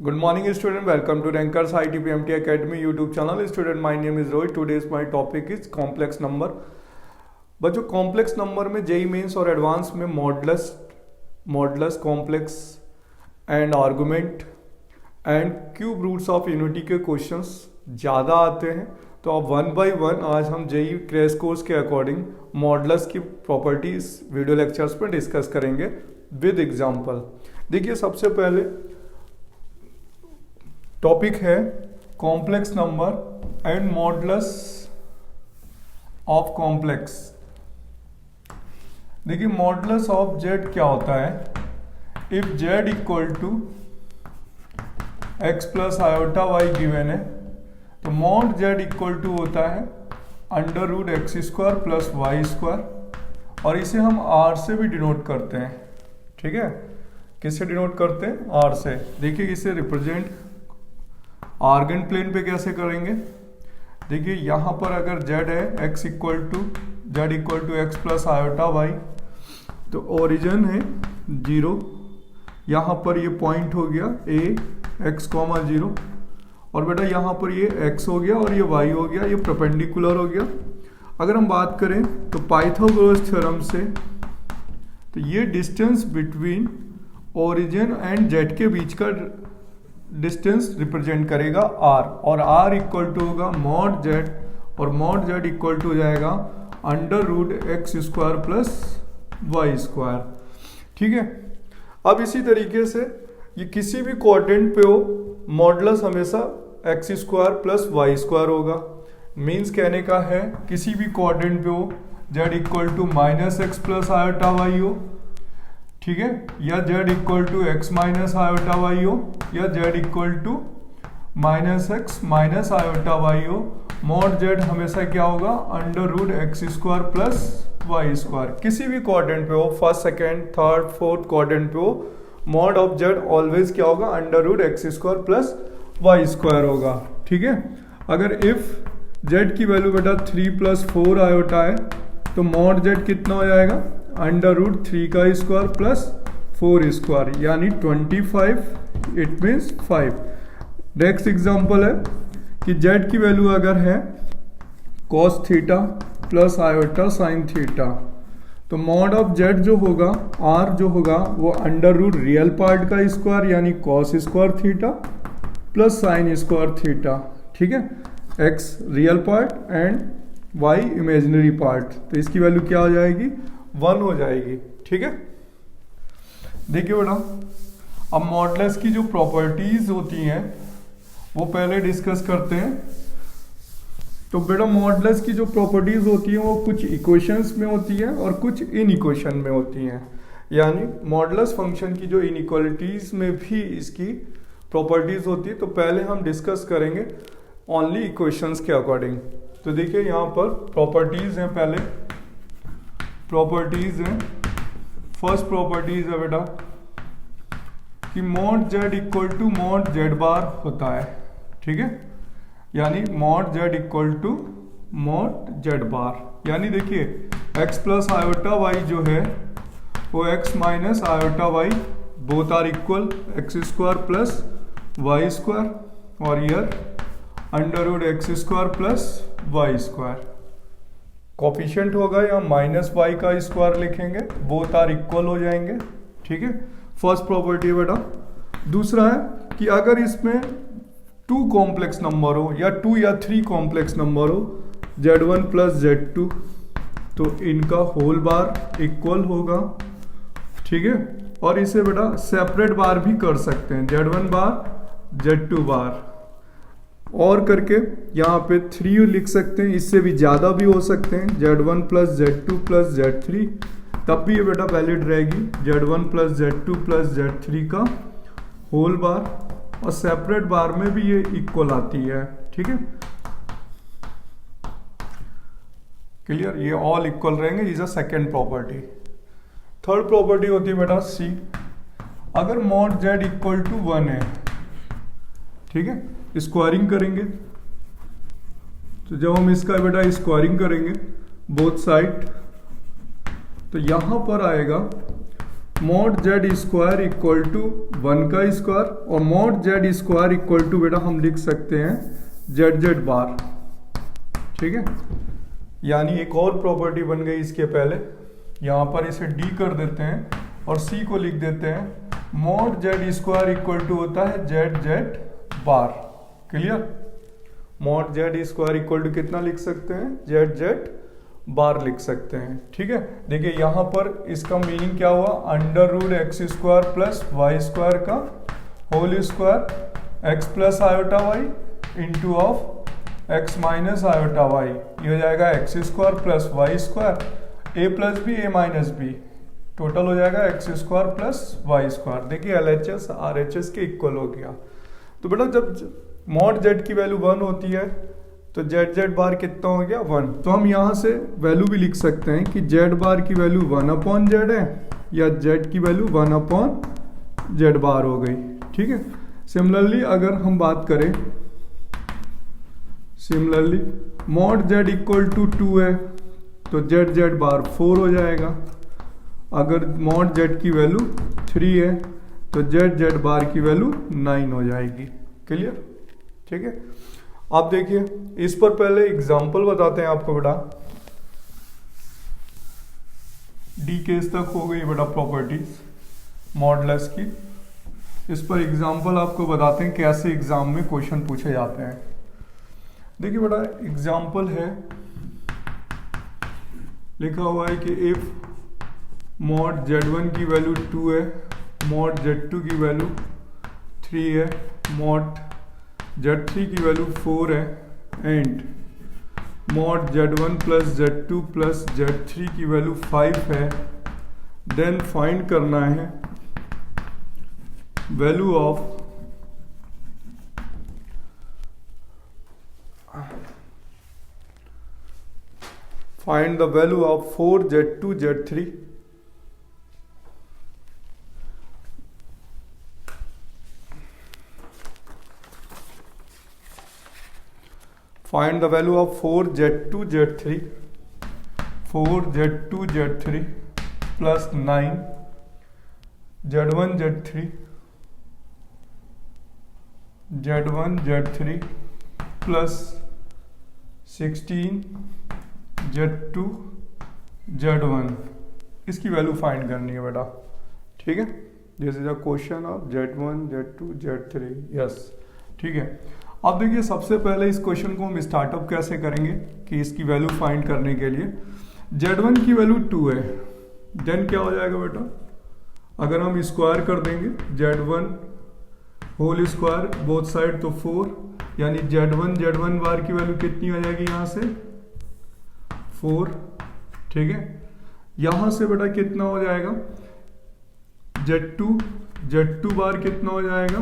Good morning student, welcome to Rankers ITPMT Academy YouTube channel. Student, my name is Rohit. Today's my topic is complex number. बच्चों complex number में JEE mains और advance में modulus complex and argument and cube roots of unity के questions ज़्यादा आते हैं। तो अब वन बाय वन आज हम जेई क्रैश कोर्स के अकॉर्डिंग मॉडुलस की प्रॉपर्टीज वीडियो लेक्चर्स पर डिस्कस करेंगे विद एग्जांपल। देखिए सबसे पहले टॉपिक है complex number and modulus of complex. देखिए मॉडुलस ऑफ जेड क्या होता है। If Z equal to X plus iota Y given है तो मॉड जेड इक्वल टू होता है under root x square plus Y square, और इसे हम आर से भी डिनोट करते हैं। ठीक है, किससे डिनोट करते हैं? आर से। देखिए इसे रिप्रेजेंट आर्गन प्लेन पे कैसे करेंगे। देखिए यहाँ पर अगर z है x equal to X plus iota Y, तो ओरिजिन है 0, यहाँ पर ये पॉइंट हो गया a x, 0, और बेटा यहाँ पर ये x हो गया और ये y हो गया, ये परपेंडिकुलर हो गया। अगर हम बात करें तो पाइथागोरस थ्योरम से तो ये distance between origin and z के बीच का डिस्टेंस रिप्रेजेंट करेगा r, और r इक्वल टू होगा मॉड z, और मॉड z इक्वल टू हो जाएगा under root x square plus Y square. ठीक है, अब इसी तरीके से ये किसी भी क्वाड्रेंट पे हो मॉडुलस हमेशा X square plus Y square होगा। मीन्स कहने का है किसी भी क्वाड्रेंट पे हो z equal to minus X plus iota Y हो, ठीक है, या z equal to X minus iota Y हो, या z equal to minus X minus iota Y हो। मॉड z हमेशा क्या होगा? Under root x square plus Y square. किसी भी क्वाड्रेंट पे हो, first second third fourth quadrant पे हो, मॉड ऑफ z ऑलवेज क्या होगा? Under root x square plus Y square होगा। ठीक है, अगर इफ z की वैल्यू बेटा 3 प्लस 4 आयोटा है तो मॉड z कितना हो जाएगा? अंडर रूट 3 का स्क्वायर प्लस 4 स्क्वायर, यानी 25, इट मीन्स 5। नेक्स्ट एग्जांपल है कि z की वैल्यू अगर है cos theta plus iota sine theta, तो मॉड ऑफ z जो होगा r जो होगा वो अंडर रूट रियल पार्ट का स्क्वायर यानी cos square theta plus sine square theta. ठीक है, x real part and y imaginary part, तो इसकी वैल्यू क्या हो जाएगी? 1 हो जाएगी। ठीक है, देखिए बेटा अब मॉडुलस की जो प्रॉपर्टीज होती हैं वो पहले डिस्कस करते हैं। तो बेटा मॉडुलस की जो प्रॉपर्टीज होती हैं वो कुछ इक्वेशंस में होती हैं और कुछ इन इक्वेशन में होती हैं, यानी मॉडुलस फंक्शन की जो इनइक्वालिटीज में भी इसकी प्रॉपर्टीज होती है। तो पहले हम डिस्कस करेंगे ओनली इक्वेशंस के अकॉर्डिंग। तो देखिए यहाँ पर प्रॉपर्टीज हैं, पहले प्रॉपर्टीज हैं। फर्स्ट प्रॉपर्टीज है बेटा कि mod z equal to mod z bar होता है। ठीक है, यानी mod z equal to mod z bar, यानी देखिए x प्लस आयोटा वाई जो है वो x minus iota y both are equal x square plus Y square, और ईयर under root x square plus Y square. Coefficient होगा या minus y का स्क्वायर लिखेंगे, बोथ आर इक्वल हो जाएंगे। ठीक है, फर्स्ट प्रॉपर्टी बेटा। दूसरा है कि अगर इसमें 2 कॉम्प्लेक्स नंबर हो या 2 या 3 कॉम्प्लेक्स नंबर हो z1 प्लस z2, तो इनका होल बार इक्वल होगा। ठीक है, और इसे बेटा सेपरेट बार भी कर सकते हैं, z1 बार z2 बार, और करके यहाँ पे 3 लिख सकते हैं, इससे भी ज़्यादा भी हो सकते हैं, z1 plus z2 plus z3, तब भी ये बेटा वैलिड रहेगी z1 plus z2 plus z3 का होल बार, और सेपरेट बार में भी ये इक्वल आती है। ठीक है, क्लियर, ये ऑल इक्वल रहेंगे। Is a second property. Third property होती है बेटा सी, अगर मॉड z इक्वल टू 1 है, ठीक है, स्क्वायरिंग करेंगे, तो जब हम इसका बेटा स्क्वायरिंग करेंगे बोथ साइड, तो यहां पर आएगा mod Z square equal to 1 का स्क्वायर, और mod Z square equal to बेटा हम लिख सकते हैं जेड जेड बार। ठीक है, यानी एक और प्रॉपर्टी बन गई इसके पहले, यहाँ पर इसे डी कर देते हैं और सी को लिख देते हैं mod Z square equal to होता है Z Z bar. Clear? Mod Z square equal to कितना लिख सकते हैं? जेड जेड बार लिख सकते हैं। ठीक है, देखिए यहाँ पर इसका मीनिंग क्या हुआ? Under root x square plus Y square का whole square x plus iota y into of x minus iota y, ये हो जाएगा x square plus Y square a plus b a minus b, total हो जाएगा x square plus Y square. देखिए LHS RHS के equal हो गया। तो बेटा जब मॉड जेड की वैल्यू 1 होती है तो जेड जेड बार कितना हो गया? 1। तो हम यहाँ से वैल्यू भी लिख सकते हैं कि जेड बार की वैल्यू 1/z है, या जेड की वैल्यू 1/z बार हो गई। ठीक है, सिमिलरली अगर हम बात करें, similarly mod Z equal to 2 है तो जेड जेड बार 4 हो जाएगा। अगर मॉड जेड की वैल्यू 3 है तो जेड जेड बार की वैल्यू 9 हो जाएगी। क्लियर? ठीक है, आप देखिए इस पर पहले एग्जांपल बताते हैं आपको बेटा। डी केस तक हो गई बेटा प्रॉपर्टीज मॉडलेस की। इस पर एग्जांपल आपको बताते हैं कैसे एग्जाम में क्वेश्चन पूछे जाते हैं। देखिए बेटा एग्जांपल है, लिखा हुआ है कि इफ मॉड z1 की वैल्यू 2 है, मॉड z2 की वैल्यू 3 है, मॉड z3 की वैल्यू 4 है, and mod z1 plus z2 plus z3 की वैल्यू 5 है, देन फाइंड करना है value of find the value of 4z2 z3 find the value of 4z2 z3 4z2 z3 plus 9 z1 z3 z1 z3 plus 16 z2 z1, इसकी value find करनी है बेटा। ठीक है, this is a question of z1 z2 z3। Yes, ठीक है। अब देखिए सबसे पहले इस क्वेश्चन को हम स्टार्टअप कैसे करेंगे कि इसकी वैल्यू फाइंड करने के लिए z1 की वैल्यू 2 है, देन क्या हो जाएगा बेटा? अगर हम स्क्वायर कर देंगे z1 whole square both side तो 4, यानी z1 बार की वैल्यू कितनी हो जाएगी यहाँ से? 4। ठीक है, यहां से बेटा कितना हो जाएगा? z2 बार कितना हो जाएगा?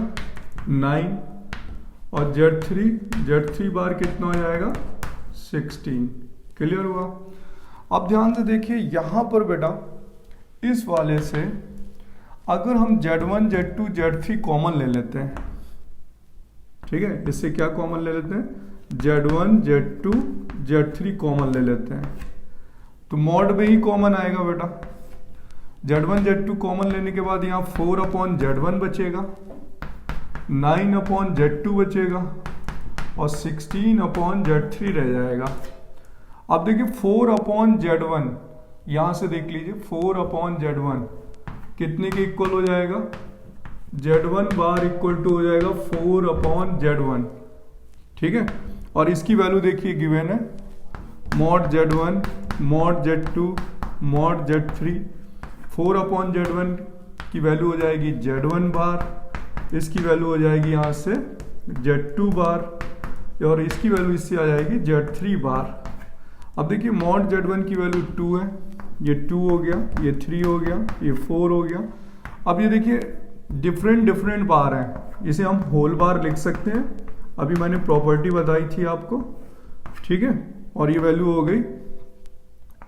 9, और z3 बार कितना हो जाएगा? 16। क्लियर हुआ? अब ध्यान से देखिए यहां पर बेटा इस वाले से अगर हम z1 z2 z3 कॉमन ले लेते हैं, ठीक है, इससे क्या कॉमन ले लेते हैं? z1 z2 z3 कॉमन ले लेते हैं, तो मॉड में ही कॉमन आएगा बेटा। z1 z2 कॉमन लेने के बाद यहाँ 4/z1 बचेगा, 9/z2 बचेगा और 16/z3 रह जाएगा। अब देखिए 4/z1, यहाँ से देख लीजिए 4/z1 कितने के इक्वल हो जाएगा? z1 बार इक्वल टू हो जाएगा 4/z1। ठीक है, और इसकी वैल्यू देखिए गिवन है mod z1 mod z2 mod z3। 4/z1 की वैल्यू हो जाएगी z1 बार, इसकी वैल्यू हो जाएगी यहाँ से z2 बार, और इसकी वैल्यू इससे आ जाएगी z3 बार। अब देखिए मॉड z1 की वैल्यू 2 है, ये 2 हो गया, ये 3 हो गया, ये 4 हो गया। अब ये देखिए डिफरेंट बार हैं, इसे हम होल बार लिख सकते हैं, अभी मैंने प्रॉपर्टी बताई थी आपको। ठीक है, और ये वैल्यू हो गई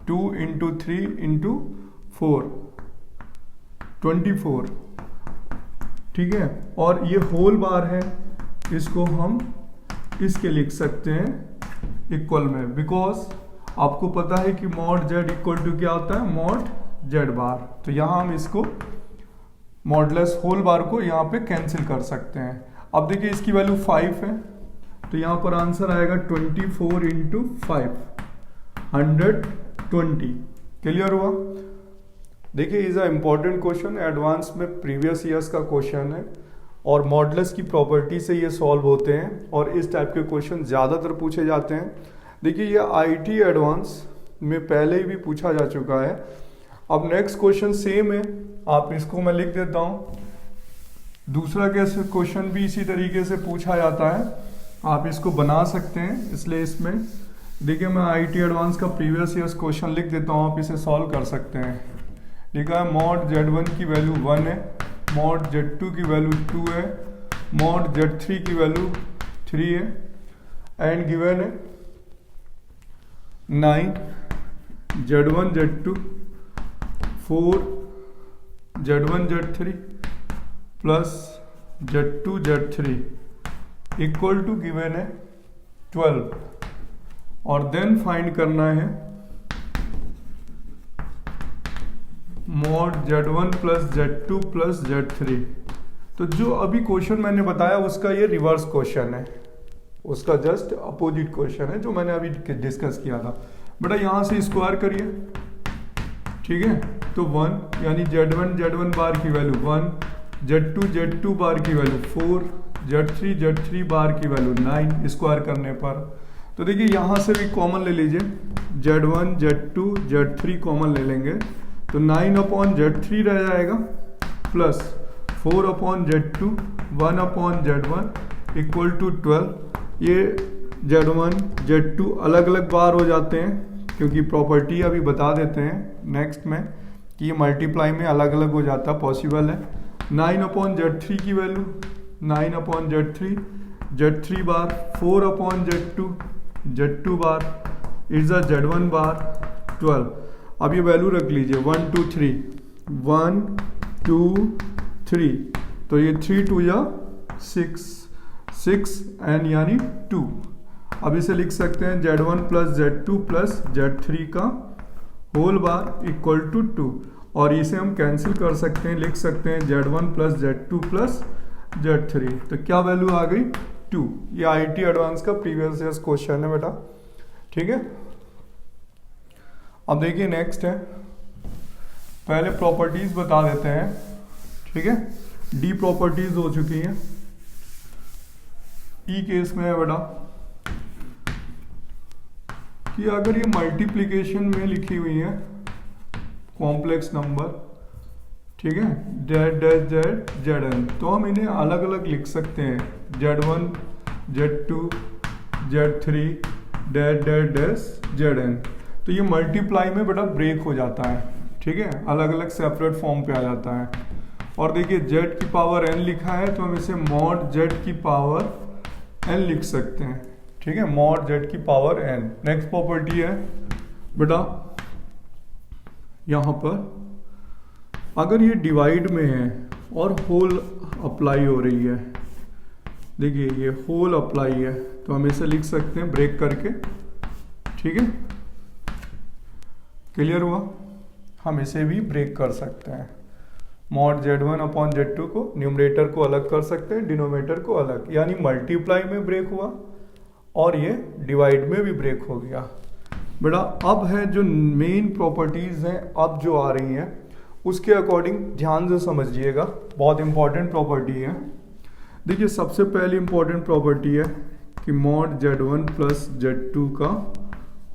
2 × 3 × 4 24। ठीक है, और ये होल बार है, इसको हम इसके लिख सकते हैं इक्वल में, बिकॉज आपको पता है कि मॉड z इक्वल टू क्या होता है? मॉड जेड बार। तो यहाँ हम इसको मॉडुलस होल बार को यहाँ पे कैंसिल कर सकते हैं। अब देखिए इसकी वैल्यू 5 है, तो यहाँ पर आंसर आएगा 24 इंटू 5, 120। क्लियर हुआ? देखिए is a important question, advance में प्रीवियस ईयर्स का क्वेश्चन है और मॉडुलस की प्रॉपर्टी से ये सॉल्व होते हैं और इस टाइप के क्वेश्चन ज़्यादातर पूछे जाते हैं। देखिए ये आईटी एडवांस में पहले ही भी पूछा जा चुका है। अब नेक्स्ट क्वेश्चन सेम है, आप इसको मैं लिख देता हूँ। दूसरा कैसे क्वेश्चन भी इसी तरीके से पूछा जाता है, आप इसको बना सकते हैं। इसलिए इसमें देखिए मैं आईटी एडवांस का प्रीवियस ईयर्स क्वेश्चन लिख देता हूँ, आप इसे सॉल्व कर सकते हैं। लिखा है मॉड Z1 की वैल्यू 1 है, मॉड Z2 की वैल्यू 2 है, मॉड Z3 की वैल्यू 3 है एंड गिवन है 9 Z1 Z2 4 Z1 Z3 plus Z2 Z3 equal to given है 12 और देन फाइंड करना है mod Z1 plus Z2 plus Z3। तो जो अभी क्वेश्चन मैंने बताया उसका ये रिवर्स क्वेश्चन है, उसका जस्ट अपोजिट क्वेश्चन है जो मैंने अभी डिस्कस किया था। बेटा यहाँ से स्क्वायर करिए, ठीक है। तो 1 यानी Z1 बार की वैल्यू 1, Z2 बार की वैल्यू 4, Z3 बार की वैल्यू 9 स्क्वायर करने पर। तो देखिए यहाँ से भी कॉमन ले लीजिए, Z1 Z2 Z3 कॉमन ले लेंगे तो 9 अपॉन Z3 रह जाएगा plus 4 upon Z2 1 upon Z1 equal to 12। ये Z1 Z2 अलग अलग बार हो जाते हैं क्योंकि प्रॉपर्टी अभी बता देते हैं नेक्स्ट में कि ये मल्टीप्लाई में अलग अलग हो जाता, पॉसिबल है। 9 अपॉन Z3 की value 9 upon Z3 bar 4 upon Z2 bar is a Z1 बार 12। अब ये वैल्यू रख लीजिए 1 2 3 1 2 3, तो ये 3 2 या 6 एन यानी 2। अब इसे लिख सकते हैं Z1 plus Z2 plus Z3 का होल बार इक्वल टू 2 और इसे हम कैंसिल कर सकते हैं, लिख सकते हैं Z1 plus Z2 plus Z3। तो क्या वैल्यू आ गई 2। ये आईटी एडवांस का प्रीवियस ईयर्स क्वेश्चन है बेटा, ठीक है। अब देखिए नेक्स्ट है, पहले प्रॉपर्टीज बता देते हैं, ठीक है। डी प्रॉपर्टीज हो चुकी हैं। ई केस में है बेटा कि अगर ये मल्टीप्लिकेशन में लिखी हुई है कॉम्प्लेक्स नंबर, ठीक है, ZN, तो हम इन्हें अलग अलग लिख सकते हैं Z1 Z2 Z3 ZN। तो ये मल्टीप्लाई में बेटा ब्रेक हो जाता है, ठीक है, अलग अलग सेपरेट फॉर्म पे आ जाता है। और देखिए z की पावर n लिखा है तो हम इसे मॉड z की पावर n लिख सकते हैं, ठीक है, मॉड z की पावर n। नेक्स्ट प्रॉपर्टी है बेटा यहाँ पर अगर ये डिवाइड में है और होल अप्लाई हो रही है, देखिए ये होल अप्लाई है तो हम इसे लिख सकते हैं ब्रेक करके, ठीक है। क्लियर हुआ? हम इसे भी ब्रेक कर सकते हैं, मॉड Z1 अपॉन Z2 को न्यूमरेटर को अलग कर सकते हैं, डिनोमिनेटर को अलग, यानी मल्टीप्लाई में ब्रेक हुआ और ये डिवाइड में भी ब्रेक हो गया। बेटा अब है जो मेन प्रॉपर्टीज हैं अब जो आ रही हैं उसके अकॉर्डिंग ध्यान से समझिएगा, बहुत इंपॉर्टेंट प्रॉपर्टी है। देखिए सबसे पहली इंपॉर्टेंट प्रॉपर्टी है कि मॉड Z1 प्लस Z2 का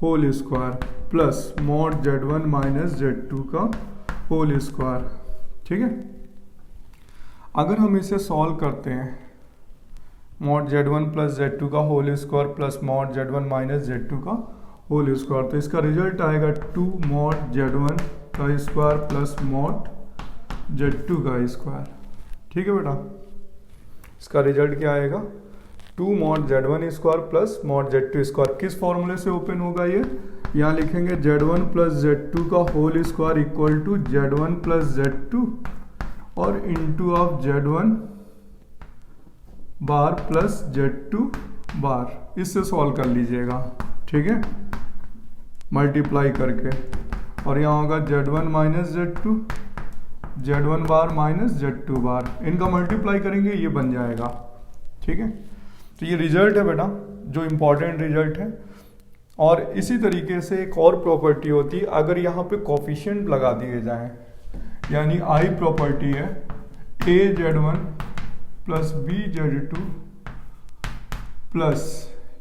whole square plus mod Z1 minus Z2 का होल स्क्वायर, ठीक है। अगर हम इसे सॉल्व करते हैं मॉड Z1 प्लस Z2 का whole square plus mod Z1 minus Z2 का होल स्क्वायर, तो इसका रिजल्ट आएगा 2 मॉड Z1 का स्क्वायर प्लस मॉड Z2 का स्क्वायर, ठीक है बेटा। इसका रिजल्ट क्या आएगा 2 mod Z1 square plus mod Z2 square. किस फॉर्मूले से ओपन होगा ये? यहाँ लिखेंगे Z1 प्लस Z2 का whole square equal to Z1 plus Z2 और into of Z1 bar plus Z2 bar, इससे सॉल्व कर लीजिएगा, ठीक है, मल्टीप्लाई करके। और यहाँ होगा Z1 माइनस Z2, Z1 बार माइनस Z2 बार, इनका मल्टीप्लाई करेंगे ये बन जाएगा। ठीक है, तो ये रिजल्ट है बेटा, जो इम्पोर्टेंट रिजल्ट है। और इसी तरीके से एक और प्रॉपर्टी होती है, अगर यहाँ पे कोफिशिएंट लगा दिए जाएं, यानी आई प्रॉपर्टी है AZ1 प्लस BZ2 प्लस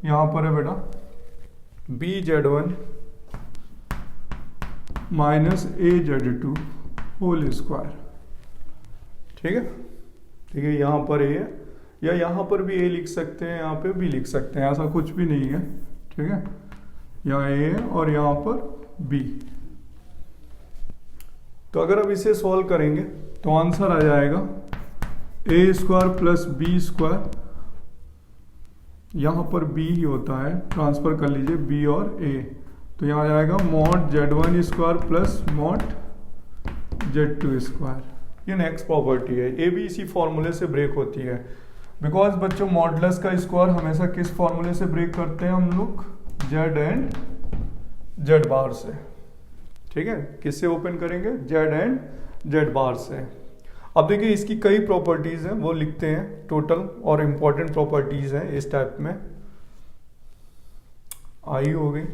यहाँ पर है बेटा BZ1 minus AZ2 whole square. ठीक है, ठीक है, यहाँ पर A है, या यहाँ पर भी A लिख सकते हैं, यहाँ पे भी लिख सकते हैं, ऐसा कुछ भी नहीं है। ठीक है, यहाँ A है और यहाँ पर B। तो अगर अब इसे सॉल्व करेंगे तो आंसर आ जाएगा A square plus B square, यहाँ पर B ही होता है, ट्रांसफर कर लीजिए B और A, तो यहाँ आ जाएगा mod Z1 square plus mod Z2 square. ये नेक्स्ट प्रॉपर्टी है, ये भी इसी फॉर्मूले से ब्रेक होती है, बिकॉज बच्चों मॉडुलस का स्क्वायर हमेशा किस फॉर्मूले से ब्रेक करते हैं हम लोग, Z एंड Z बार से। ठीक है, किससे ओपन करेंगे, Z एंड Z बार से। अब देखिए इसकी कई प्रॉपर्टीज हैं, वो लिखते हैं टोटल, और इम्पोर्टेंट प्रॉपर्टीज हैं इस टाइप में। आई हो गई,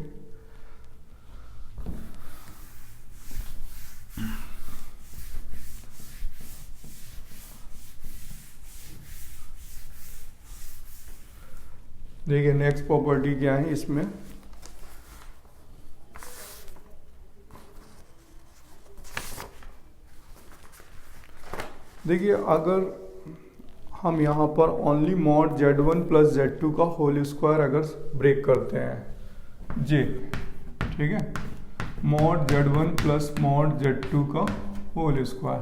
देखिए नेक्स्ट प्रॉपर्टी क्या है इसमें, देखिए अगर हम यहाँ पर only mod Z1 plus Z2 का होल स्क्वायर अगर ब्रेक करते हैं जे, ठीक है, mod Z1 plus mod Z2 का होल स्क्वायर,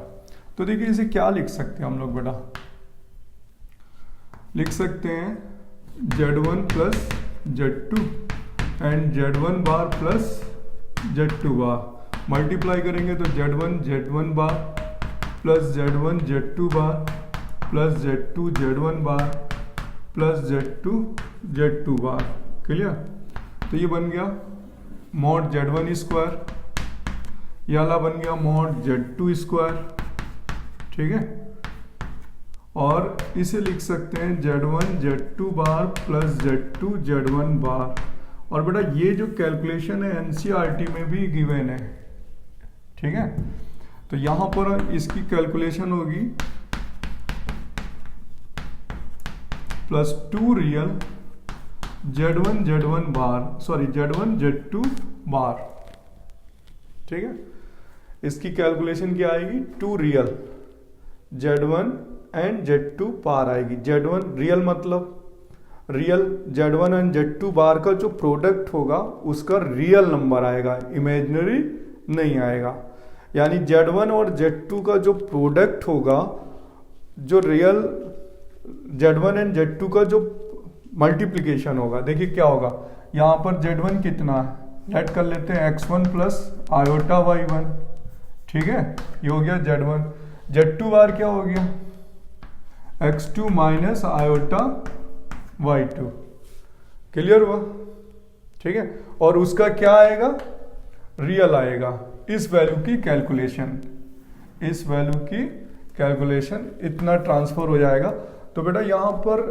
तो देखिए इसे क्या लिख सकते हैं हम लोग बेटा, लिख सकते हैं Z1 plus Z2 and Z1 bar plus Z2 bar, multiply करेंगे तो Z1 bar plus Z1 Z2 बार plus Z2 Z1 bar plus Z2 बार। क्लियर, तो ये बन गया मॉड Z1 स्क्वायर, ये वाला बन गया मॉड Z2 स्क्वायर। ठीक है, और इसे लिख सकते हैं Z1 Z2 बार प्लस Z2 Z1 बार। और बेटा ये जो कैलकुलेशन है NCERT में भी गिवन है। ठीक है, तो यहां पर इसकी कैलकुलेशन होगी प्लस 2 रियल Z1 बार, सॉरी Z1 Z2 बार। ठीक है, इसकी कैलकुलेशन क्या आएगी, 2 रियल Z1 एंड Z2 बार आएगी। Z1 रियल मतलब रियल Z1 एंड Z2 बार का जो प्रोडक्ट होगा उसका रियल नंबर आएगा, इमेजिनरी नहीं आएगा। यानी Z1 और Z2 का जो प्रोडक्ट होगा, जो रियल Z1 एंड Z2 का जो मल्टीप्लिकेशन होगा, देखिए क्या होगा, यहाँ पर Z1 कितना है, ऐड कर लेते हैं x1 प्लस आयोटा y1। ठीक है, ये हो गया Z1। Z2 बार क्या हो गया, x2 minus iota y2। Clear हुआ। ठीक है, और उसका क्या आएगा, रियल आएगा। इस वैल्यू की कैलकुलेशन, इस वैल्यू की कैलकुलेशन इतना ट्रांसफर हो जाएगा। तो बेटा यहाँ पर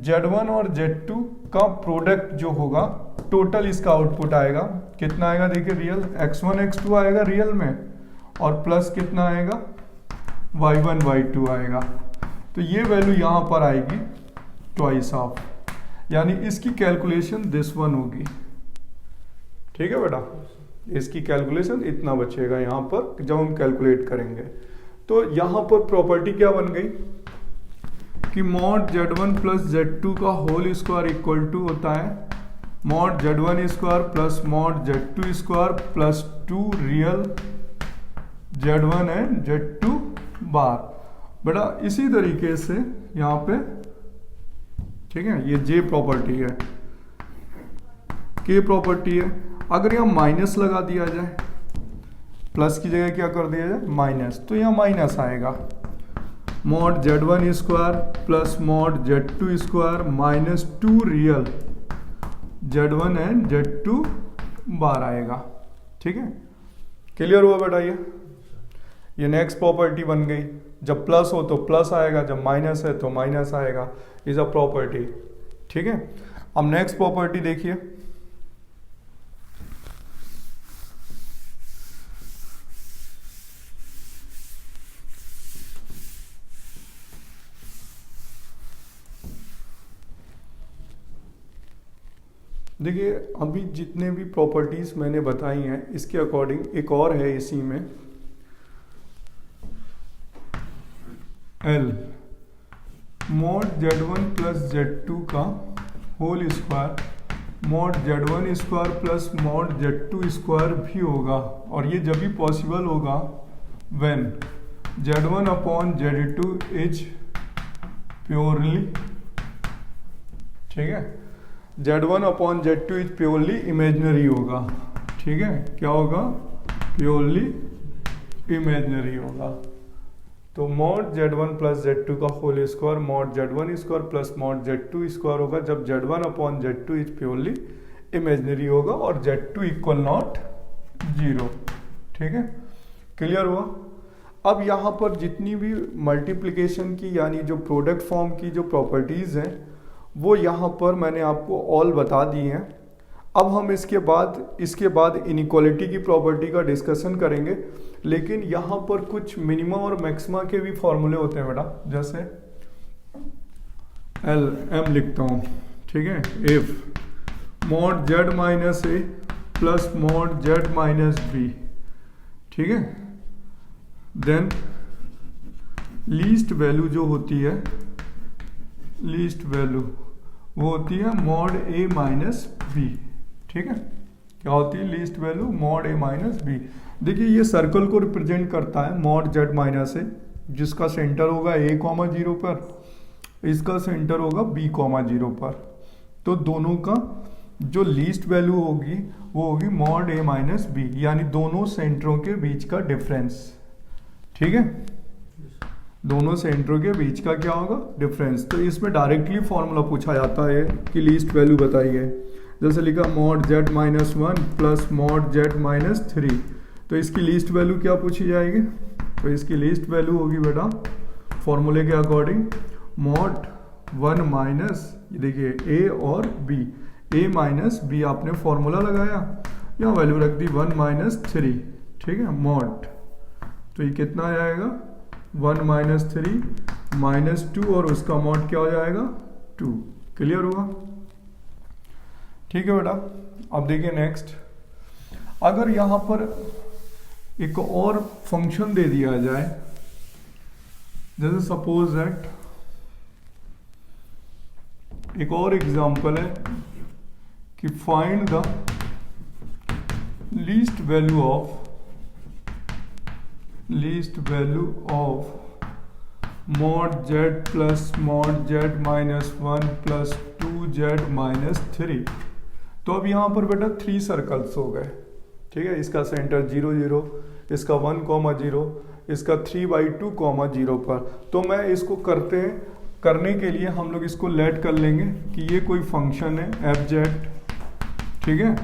Z1 और Z2 का प्रोडक्ट जो होगा, टोटल इसका आउटपुट आएगा कितना आएगा, देखिए रियल x1 x2 आएगा रियल में, और प्लस कितना आएगा y1 y2 आएगा। तो ये वैल्यू यहाँ पर आएगी ट्वाइस ऑफ, यानी इसकी कैलकुलेशन दिस वन होगी। ठीक है बेटा, इसकी कैलकुलेशन इतना बचेगा यहाँ पर जब हम कैलकुलेट करेंगे। तो यहाँ पर प्रॉपर्टी क्या बन गई कि मॉड Z1 प्लस Z2 का होल स्क्वायर इक्वल टू होता है mod Z1 square plus mod Z2 square plus 2 real Z1 and Z2 बार। बेटा इसी तरीके से यहाँ पे, ठीक है, ये J प्रॉपर्टी है, K प्रॉपर्टी है। अगर यहाँ माइनस लगा दिया जाए, प्लस की जगह क्या कर दिया जाए माइनस, तो यहाँ माइनस आएगा mod Z1 square plus mod Z2 square minus 2 real Z1 and Z2 बार आएगा। ठीक है, क्लियर हुआ बेटा? ये नेक्स्ट प्रॉपर्टी बन गई। जब प्लस हो तो प्लस आएगा, जब माइनस है तो माइनस आएगा, इज अ प्रॉपर्टी। ठीक है, अब नेक्स्ट प्रॉपर्टी देखिए। देखिए अभी जितने भी प्रॉपर्टीज मैंने बताई हैं इसके अकॉर्डिंग एक और है इसी में, L mod Z1 plus Z2 का whole square mod Z1 square plus mod Z2 square भी होगा, और ये जब भी पॉसिबल होगा when Z1 upon Z2 is purely, ठीक है, Z1 upon Z2 is purely imaginary होगा। ठीक है, क्या होगा? प्योरली इमेजिनरी होगा। तो mod Z1 प्लस Z2 का whole square mod Z1 square plus mod Z2 square होगा जब Z1 upon Z2 is purely imaginary होगा और Z2 इक्वल नॉट 0। ठीक है, क्लियर हुआ? अब यहाँ पर जितनी भी मल्टीप्लिकेशन की यानी जो प्रोडक्ट फॉर्म की जो प्रॉपर्टीज़ हैं वो यहाँ पर मैंने आपको ऑल बता दी हैं। अब हम इसके बाद इनइक्वालिटी की प्रॉपर्टी का डिस्कशन करेंगे, लेकिन यहाँ पर कुछ मिनिमा और मैक्सिमा के भी फॉर्मूले होते हैं बेटा, जैसे LM लिखता हूँ। ठीक है, if mod Z minus A plus mod Z minus B, ठीक है, देन लीस्ट वैल्यू जो होती है, लीस्ट वैल्यू वो होती है mod A माइनस बी। ठीक है, क्या होती है least value? mod A minus B. देखिए ये सर्कल को रिप्रेजेंट करता है mod Z माइनस ए, जिसका सेंटर होगा A,0 पर, इसका सेंटर होगा B,0 पर। तो दोनों का जो लीस्ट वैल्यू होगी वो होगी mod A माइनस बी, यानी दोनों सेंटरों के बीच का डिफरेंस। ठीक है, दोनों सेंटरों के बीच का क्या होगा? डिफरेंस। तो इसमें डायरेक्टली फॉर्मूला पूछा जाता है कि लीस्ट वैल्यू बताइए। जैसे लिखा mod Z minus 1 plus mod Z minus 3, तो इसकी लीस्ट वैल्यू क्या पूछी जाएगी? तो इसकी लीस्ट वैल्यू होगी बेटा फॉर्मूले के अकॉर्डिंग mod 1 माइनस, देखिए A और B, A माइनस B आपने फॉर्मूला लगाया, यहाँ वैल्यू रख दी 1 माइनस 3। ठीक है, mod, तो ये कितना आ जाएगा? 1 माइनस 3 माइनस 2 और उसका mod क्या हो जाएगा? 2। क्लियर हुआ? ठीक है बेटा, अब देखिए नेक्स्ट, अगर यहाँ पर एक और फंक्शन दे दिया जाए, जैसे सपोज दैट, एक और एग्जांपल है कि find the least value of mod Z plus mod Z minus 1 plus 2Z minus 3। तो अब यहाँ पर बेटा 3 सर्कल्स हो गए। ठीक है, इसका सेंटर 0 0, इसका 1, 0, इसका 3/2, 0 पर। तो मैं इसको करने के लिए हम लोग इसको लेट कर लेंगे कि ये कोई फंक्शन है fz, ठीक है,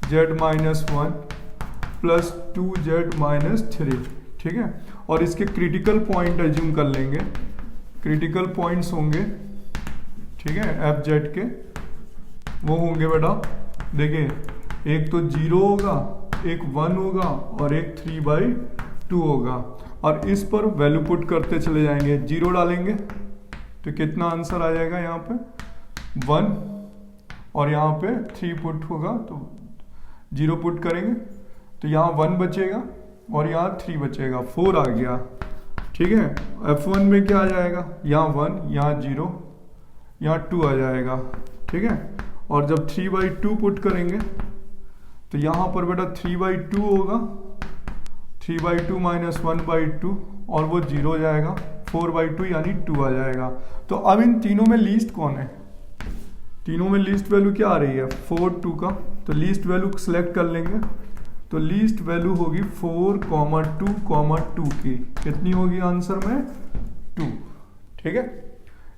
z minus 1 plus 2Z minus 3। ठीक है, और इसके क्रिटिकल पॉइंट एज्यूम कर लेंगे, क्रिटिकल पॉइंट्स होंगे, ठीक है, fz के वो होंगे बेटा, देखिए एक तो 0 होगा, एक 1 होगा और एक 3/2 होगा, और इस पर वैल्यू पुट करते चले जाएंगे। 0 डालेंगे तो कितना आंसर आ जाएगा? यहाँ पे 1, और यहाँ पे 3 पुट होगा तो 0 पुट करेंगे तो यहाँ 1 बचेगा और यहाँ 3 बचेगा, 4 आ गया। ठीक है, F1 में क्या आ जाएगा? यहाँ 1, यहाँ 0, यहाँ 2 आ जाएगा। ठीक है, और जब 3/2 पुट करेंगे तो यहाँ पर बेटा 3/2 होगा, 3/2 माइनस 1/2 और वो 0 हो जाएगा, 4/2 यानी 2 आ जाएगा। तो अब इन तीनों में लीस्ट कौन है? तीनों में लीस्ट वैल्यू क्या आ रही है? 4, 2 का। तो लीस्ट वैल्यू सेलेक्ट कर लेंगे, तो लीस्ट वैल्यू होगी 4, 2, 2 की। कितनी होगी आंसर में? 2। ठीक है,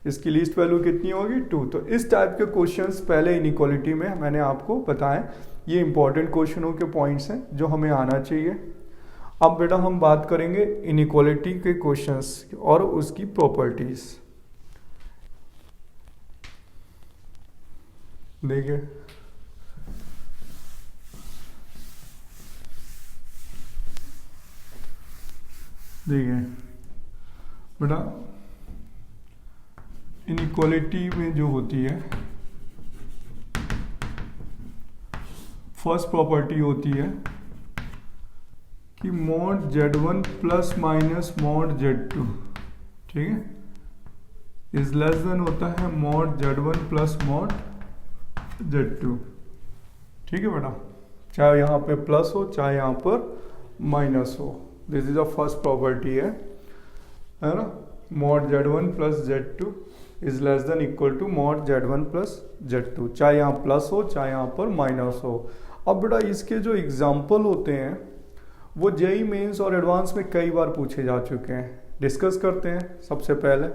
इसकी लीस्ट वैल्यू कितनी होगी 2। तो इस टाइप के क्वेश्चंस पहले इनइक्वालिटी में मैंने आपको बताएं, ये इंपॉर्टेंट क्वेश्चनों के पॉइंट्स हैं जो हमें आना चाहिए। अब बेटा हम बात करेंगे इनइक्वालिटी के क्वेश्चंस और उसकी प्रॉपर्टीज। देखिए बेटा इनइक्वालिटी में जो होती है फर्स्ट प्रॉपर्टी होती है कि mod Z1 plus minus mod Z2, ठीक है, इज लेस देन होता है mod Z1 plus mod Z2। ठीक है बेटा, चाहे यहाँ पे प्लस हो चाहे यहाँ पर माइनस हो, this is a first property है ना। Mod Z1 plus Z2 is less than equal to mod Z1 plus Z2, चाहे यहाँ प्लस हो चाहे यहाँ पर माइनस हो। अब बेटा इसके जो एग्जाम्पल होते हैं वो जेईई मेंस और एडवांस में कई बार पूछे जा चुके हैं, डिस्कस करते हैं। सबसे पहले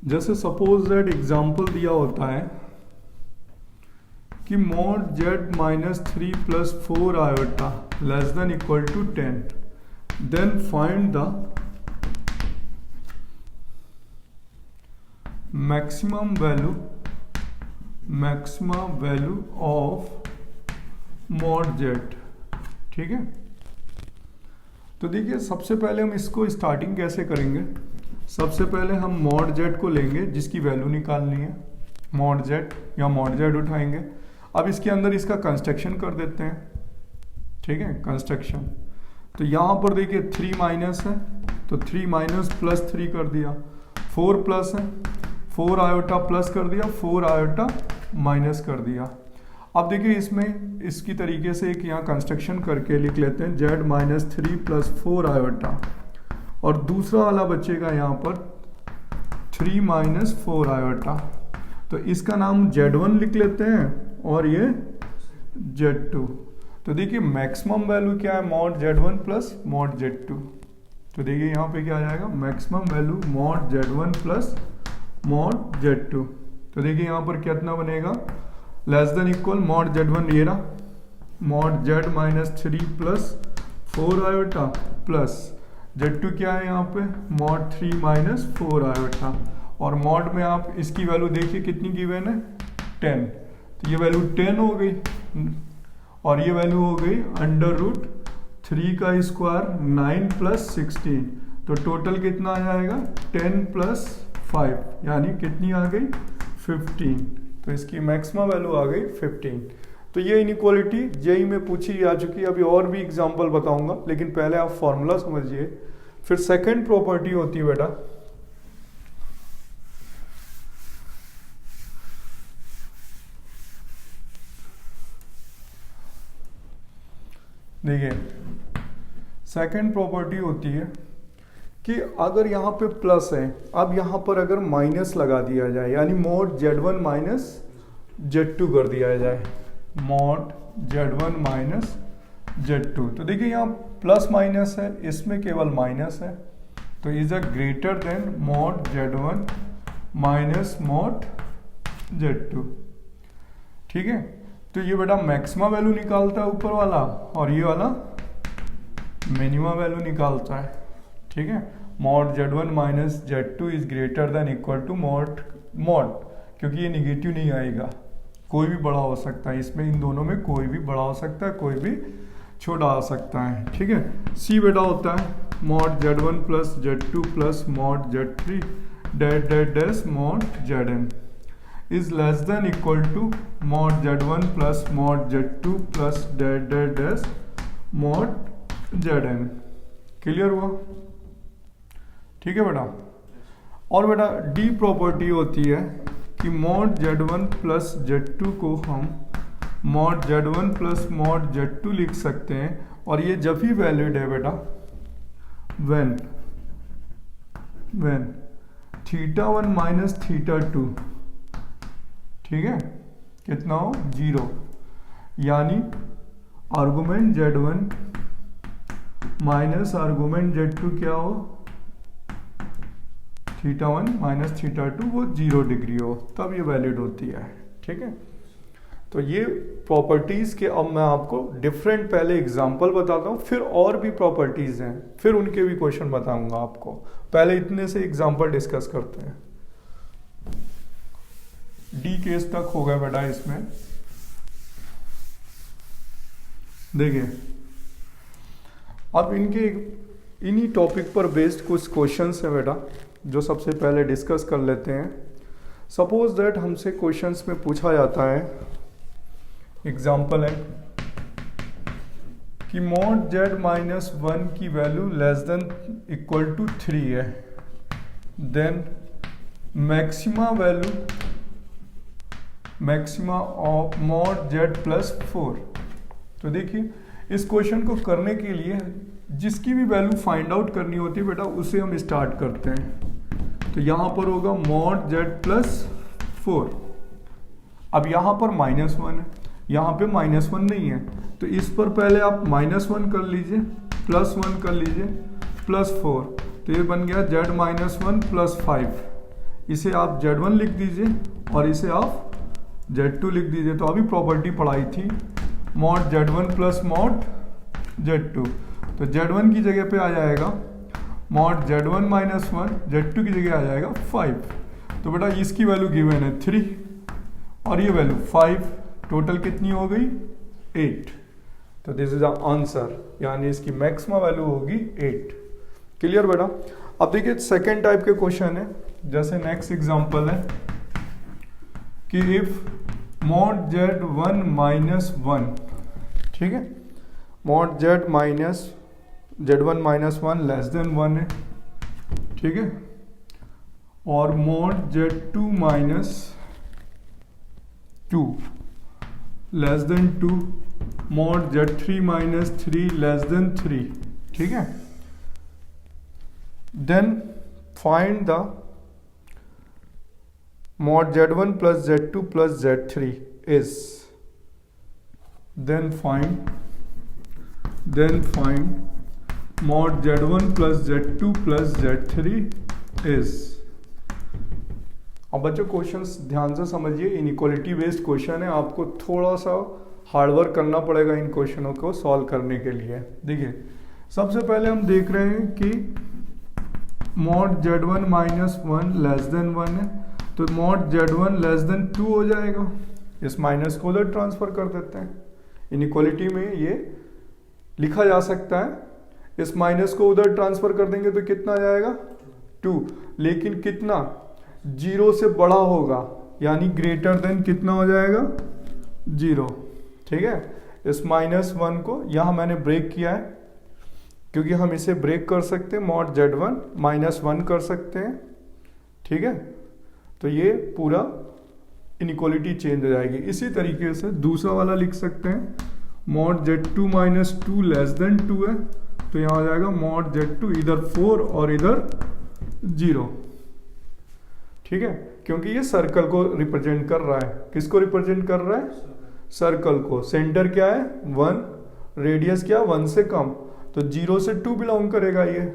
जैसे सपोज दैट एग्जाम्पल दिया होता है कि mod Z minus 3 plus 4 iota less than equal to 10, then find the maximum value of mod Z। ठीक है, तो देखिए सबसे पहले हम इसको स्टार्टिंग कैसे करेंगे। सबसे पहले हम mod Z को लेंगे जिसकी वैल्यू निकालनी है, mod Z या mod Z उठाएंगे। अब इसके अंदर इसका कंस्ट्रक्शन कर देते हैं, ठीक है, कंस्ट्रक्शन। तो यहाँ पर देखिए 3 माइनस है तो 3 माइनस प्लस 3 कर दिया, 4 प्लस है 4 आयोटा प्लस कर दिया, 4 आयोटा माइनस कर दिया। अब देखिए इसमें इसकी तरीके से एक यहाँ कंस्ट्रक्शन करके लिख लेते हैं Z माइनस 3 प्लस 4 आयोटा, और दूसरा वाला बचेगा यहाँ पर 3 माइनस 4 आयोटा। तो इसका नाम Z1 लिख लेते हैं और ये Z2। तो देखिए मैक्सिमम वैल्यू क्या है, mod Z1 plus mod Z2। तो देखिए यहाँ पे क्या आ जाएगा, maximum value mod Z1 plus mod Z2। तो देखिए यहाँ पर कितना बनेगा, less than equal mod Z1 ये रहा, mod Z minus 3 plus 4 iota plus Z2 क्या है यहाँ पे, मॉड 3 माइनस 4 आयोटा। और मॉड में आप इसकी वैल्यू देखिए कितनी गिवन है 10, तो ये वैल्यू 10 हो गई और ये वैल्यू हो गई अंडर रूट 3 का स्क्वायर 9 प्लस 16। तो टोटल कितना आ जाएगा 10 प्लस 5, यानी कितनी आ गई 15। तो इसकी मैक्सिमम वैल्यू आ गई 15। तो ये इनइक्वालिटी जेईई में पूछी जा चुकी है। अभी और भी एग्जांपल बताऊंगा, लेकिन पहले आप फॉर्मूला समझिए। फिर सेकंड प्रॉपर्टी होती है बेटा, देखिए सेकंड प्रॉपर्टी होती है कि अगर यहाँ पे प्लस है, अब यहाँ पर अगर माइनस लगा दिया जाए, यानी मॉड Z1 माइनस Z2 कर दिया जाए, मॉड Z1 माइनस Z2। तो देखिए यहाँ प्लस माइनस है, इसमें केवल माइनस है, तो is a greater than mod Z1 minus mod Z2। ठीक है, तो ये बेटा मैक्सिमम वैल्यू निकालता है ऊपर वाला, और ये वाला मिनिमम वैल्यू निकालता है। ठीक है, mod Z1 minus Z2 is greater than equal to mod, क्योंकि ये निगेटिव नहीं आएगा, कोई भी बड़ा हो सकता है इसमें, इन दोनों में कोई भी बड़ा हो सकता है, कोई भी छोटा आ सकता है। ठीक है, सी बेटा होता है mod Z1 plus Z2 plus mod Z3 dash dash dash mod Zn is less than equal to mod Z1 plus mod Z2 plus dash dash dash mod Zn। Clear हुआ? ठीक है बेटा। और बेटा डी प्रॉपर्टी होती है कि mod Z1 plus Z2 को हम mod Z1 plus mod Z2 लिख सकते हैं, और ये जब ही वैलिड है बेटा व्हेन θ1 माइनस θ2, ठीक है, कितना हो 0, यानी argument Z1 minus argument Z2 क्या हो, θ1 माइनस θ2 वो 0 डिग्री हो, तब ये वैलिड होती है। ठीक है, तो ये प्रॉपर्टीज के अब मैं आपको डिफरेंट पहले एग्जांपल बताता हूँ, फिर और भी प्रॉपर्टीज हैं, फिर उनके भी क्वेश्चन बताऊंगा आपको। पहले इतने से एग्जांपल डिस्कस करते हैं। डी केस तक हो गया बेटा। इसमें देखिए, अब इनके इन्हीं टॉपिक पर बेस्ड कुछ क्वेश्चंस हैं बेटा, जो सबसे पहले डिस्कस कर लेते हैं। सपोज दैट हमसे क्वेश्चंस में पूछा जाता है, एग्जाम्पल है कि mod z माइनस 1 की value less than equal to 3 है, then maxima value maxima of mod z plus 4। तो देखिए, इस क्वेश्चन को करने के लिए जिसकी भी वैल्यू फाइंड आउट करनी होती है बेटा, उसे हम स्टार्ट करते हैं। तो यहाँ पर होगा mod z प्लस 4। अब यहाँ पर -1 है, यहाँ पे -1 नहीं है, तो इस पर पहले आप -1 कर लीजिए, +1 कर लीजिए, +4, तो ये बन गया z माइनस 1 प्लस 5। इसे आप z1 लिख दीजिए और इसे आप z2 लिख दीजिए। तो अभी प्रॉपर्टी पढ़ाई थी mod z1 plus mod z2, तो z1 की जगह पे आ जाएगा mod z1 माइनस 1, z2 की जगह आ जाएगा 5। तो बेटा इसकी वैल्यू गिवन है 3 और ये वैल्यू 5, टोटल कितनी हो गई 8। तो दिस इज आंसर, यानी इसकी मैक्सिमम वैल्यू होगी 8। क्लियर बेटा। अब देखिए सेकेंड टाइप के क्वेश्चन है, जैसे नेक्स्ट एग्जांपल है कि इफ mod z1 माइनस 1, ठीक है, mod z1 minus 1 less than 1 है, ठीक है, और mod z2 minus 2 less than 2, mod z3 minus 3 less than 3, ठीक है। Then find the mod z1 plus z2 plus z3 is, then find mod z1 plus z2 plus z3 is. अब बच्चों questions ध्यान से समझिए, इनइक्वालिटी बेस्ड क्वेश्चन है, आपको थोड़ा सा हार्डवर्क करना पड़ेगा इन क्वेश्चनों को सॉल्व करने के लिए। देखिए सबसे पहले हम देख रहे हैं कि mod z1 minus 1 less than 1 है, तो mod z1 लेस देन 2 हो जाएगा। इस माइनस को उधर ट्रांसफर कर देते हैं, इनइक्वालिटी में ये लिखा जा सकता है। इस माइनस को उधर ट्रांसफर कर देंगे तो कितना आ जाएगा 2, लेकिन कितना 0 से बड़ा होगा, यानी ग्रेटर देन कितना हो जाएगा 0, ठीक है। इस -1 को यहाँ मैंने ब्रेक किया है, क्योंकि हम इसे ब्रेक कर सकते हैं, mod z1 -1 कर सकते हैं, ठीक है। तो ये पूरा इनइक्वालिटी चेंज हो जाएगी। इसी तरीके से दूसरा वाला लिख सकते हैं, mod z2 minus 2 less than 2 है, तो यहाँ आ जाएगा mod z2 इधर 4 और इधर 0, ठीक है, क्योंकि ये सर्कल को रिप्रेजेंट कर रहा है। किसको रिप्रेजेंट कर रहा है? सर्कल को। सेंटर क्या है 1, रेडियस क्या 1 से कम, तो 0 से 2 बिलोंग करेगा ये,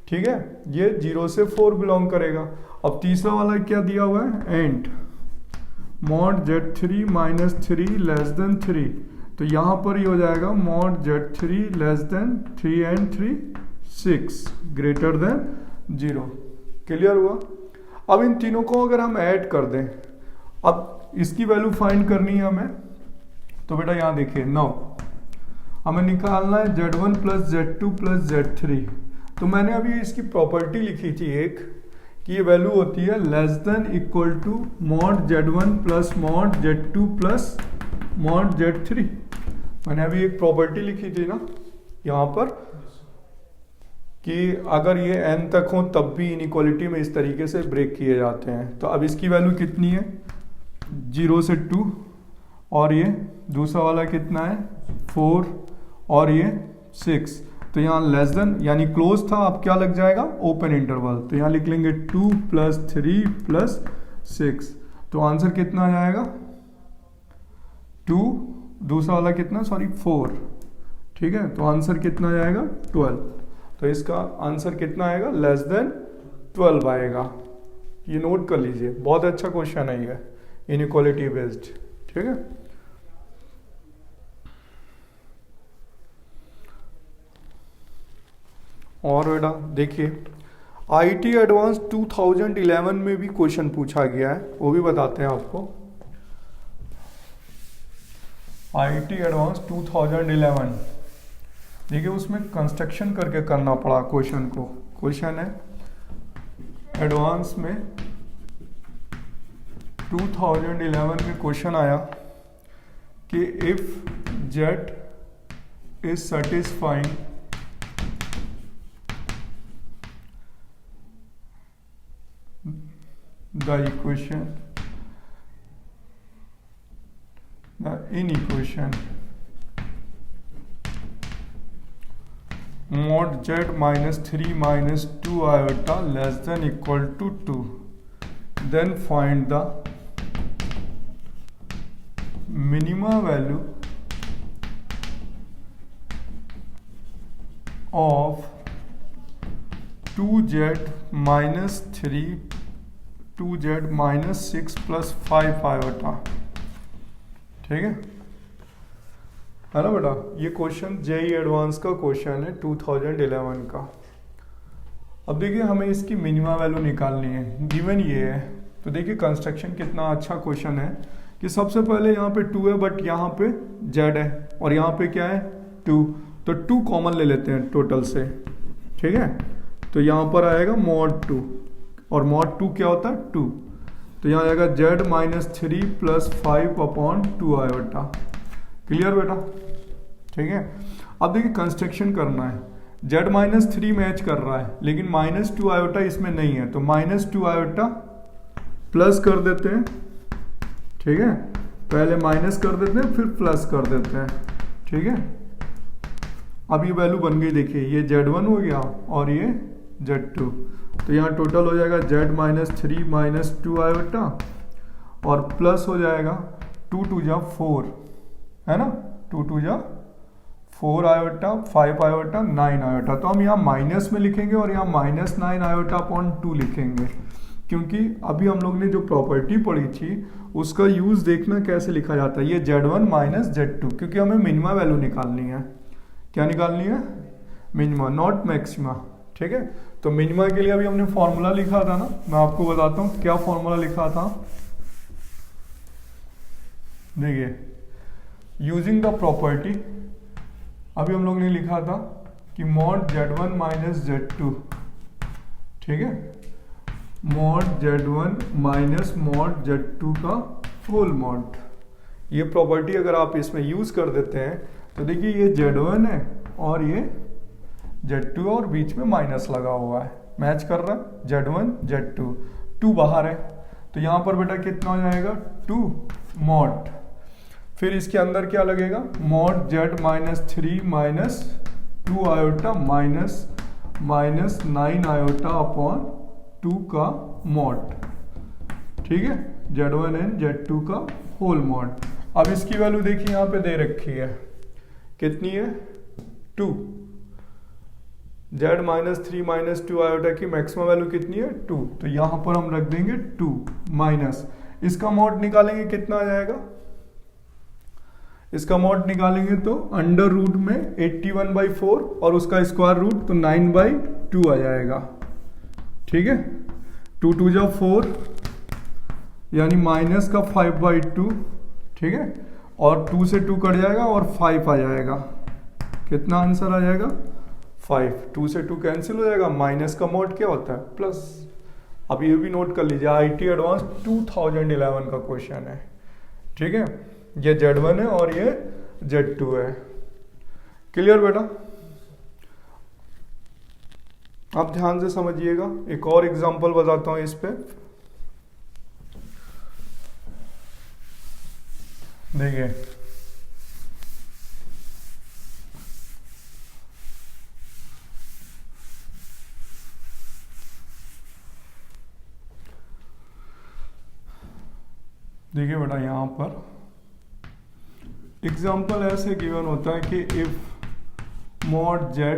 ठीक है, ये 0 से 4 बिलोंग करेगा। अब तीसरा वाला क्या दिया हुआ है, and mod z3 minus 3 less than 3, तो यहाँ पर ही हो जाएगा mod z3 less than 3 and 3 6 greater than 0। Clear हुआ। अब इन तीनों को अगर हम ऐड कर दें, अब इसकी वैल्यू फाइंड करनी है हमें, तो बेटा यहाँ देखिए 9, हमें निकालना है z1 plus z2 plus z3। तो मैंने अभी इसकी प्रॉपर्टी लिखी थी एक, कि ये वैल्यू होती है less than equal to mod z1 plus mod z2 plus mod z3। मैंने अभी एक प्रॉपर्टी लिखी थी ना यहाँ पर, कि अगर ये n तक हो तब भी इनइक्वालिटी में इस तरीके से ब्रेक किए जाते हैं। तो अब इसकी वैल्यू कितनी है 0 से 2, और ये दूसरा वाला कितना है 4 और ये 6, तो यहाँ लेस देन यानी क्लोज था, अब क्या लग जाएगा ओपन इंटरवल, तो यहाँ लिख लेंगे 2 प्लस 3 प्लस 6, तो आंसर कितना आ जाएगा 2, दूसरा वाला कितना 4, ठीक है, तो आंसर कितना आएगा 12। तो इसका आंसर कितना आएगा, लेस देन 12 आएगा। ये नोट कर लीजिए, बहुत अच्छा क्वेश्चन है ये, इनइक्वालिटी बेस्ड। ठीक है, और बेटा देखिए आईटी एडवांस 2011 में भी क्वेश्चन पूछा गया है, वो भी बताते हैं आपको। आईटी एडवांस 2011 देखिए, उसमें कंस्ट्रक्शन करके करना पड़ा क्वेश्चन को। क्वेश्चन है एडवांस में 2011 में क्वेश्चन आया कि if jet is satisfying the equation, the inequation mod z minus 3 minus 2 iota less than equal to 2, then find the minima value of 2z minus 3 2z minus 6 plus 5 iota. ठीक है ना बेटा, ये question JEE advance का question है 2011 का। अब देखिए हमें इसकी मिनिमा वैल्यू निकालनी है, गिवन ये है। तो देखिए कंस्ट्रक्शन कितना अच्छा क्वेश्चन है कि सबसे पहले यहाँ पे 2 है बट यहाँ पे z है और यहाँ पे क्या है 2, तो 2 कॉमन ले लेते हैं टोटल से। ठीक है, तो यहाँ पर आएगा mod 2 और mod 2 क्या होता है 2, तो यहाँ आएगा z minus 3 plus 5 upon 2 iota. Clear बेटा? ठीक है, अब देखिए कंस्ट्रक्शन करना है, z माइनस 3 मैच कर रहा है लेकिन माइनस 2 आयोटा इसमें नहीं है, तो माइनस 2 आयोटा प्लस कर देते हैं। ठीक है, पहले माइनस कर देते हैं फिर प्लस कर देते हैं। ठीक है, अब ये वैल्यू बन गई, देखिए ये z1 हो गया और ये z2, तो यहाँ टोटल हो जाएगा z माइनस 3 माइनस 2 आयोटा और प्लस हो जाएगा 2 2 जा 4 है ना, 2 2 जा 4 आयोटा 5 आयोटा 9 आयोटा। तो हम यहाँ माइनस में लिखेंगे और यहाँ माइनस 9 आयोटा अपॉन 2 लिखेंगे, क्योंकि अभी हम लोग ने जो प्रॉपर्टी पढ़ी थी उसका यूज देखना कैसे लिखा जाता है। ये z1 माइनस z2, क्योंकि हमें मिनिमा वैल्यू निकालनी है। क्या निकालनी है? Minima, not maxima. ठीक है, तो मिनिमा के लिए अभी हमने फॉर्मूला लिखा था ना, मैं आपको बताता हूँ क्या फॉर्मूला लिखा था। देखिए यूजिंग द प्रॉपर्टी, अभी हम लोग ने लिखा था कि मॉड z1 माइनस z2। ठीक है, mod z1 minus mod z2 का फुल मॉड। ये प्रॉपर्टी अगर आप इसमें यूज कर देते हैं तो देखिए ये z1 है और ये z2 और बीच में माइनस लगा हुआ है, मैच कर रहा है z1 z2, 2 बाहर है तो यहाँ पर बेटा कितना हो जाएगा 2 मॉड, फिर इसके अंदर क्या लगेगा mod z minus 3 minus 2 iota minus minus 9 iota upon 2 का मॉड। ठीक है, z1 एंड z2 का होल मॉड। अब इसकी वैल्यू देखिए यहाँ पे दे रखी है, कितनी है 2, z माइनस 3 माइनस 2 आयोटा की मैक्सिमम वैल्यू कितनी है 2, तो यहाँ पर हम रख देंगे 2 माइनस, इसका मॉड निकालेंगे कितना आ जाएगा, इसका मॉड निकालेंगे तो अंडर रूट में 81/4 और उसका स्क्वायर रूट तो 9/2 आ जाएगा। ठीक है, 2 2 जा 4 यानी माइनस का 5/2। ठीक है, और 2 से 2 कट जाएगा और 5 आ जाएगा, कितना आंसर आ जाएगा 5। 2 से 2 कैंसिल हो जाएगा, माइनस का मॉड क्या होता है प्लस। अब ये भी नोट कर लीजिए, आईटी एडवांस 2011 का क्वेश्चन है। ठीक है, ये z1 है और ये z2 है। क्लियर बेटा? आप ध्यान से समझिएगा, एक और एग्जांपल बताता हूं इस पे। देखिए देखिए बेटा, यहां पर एग्जाम्पल ऐसे गिवन होता है कि if mod z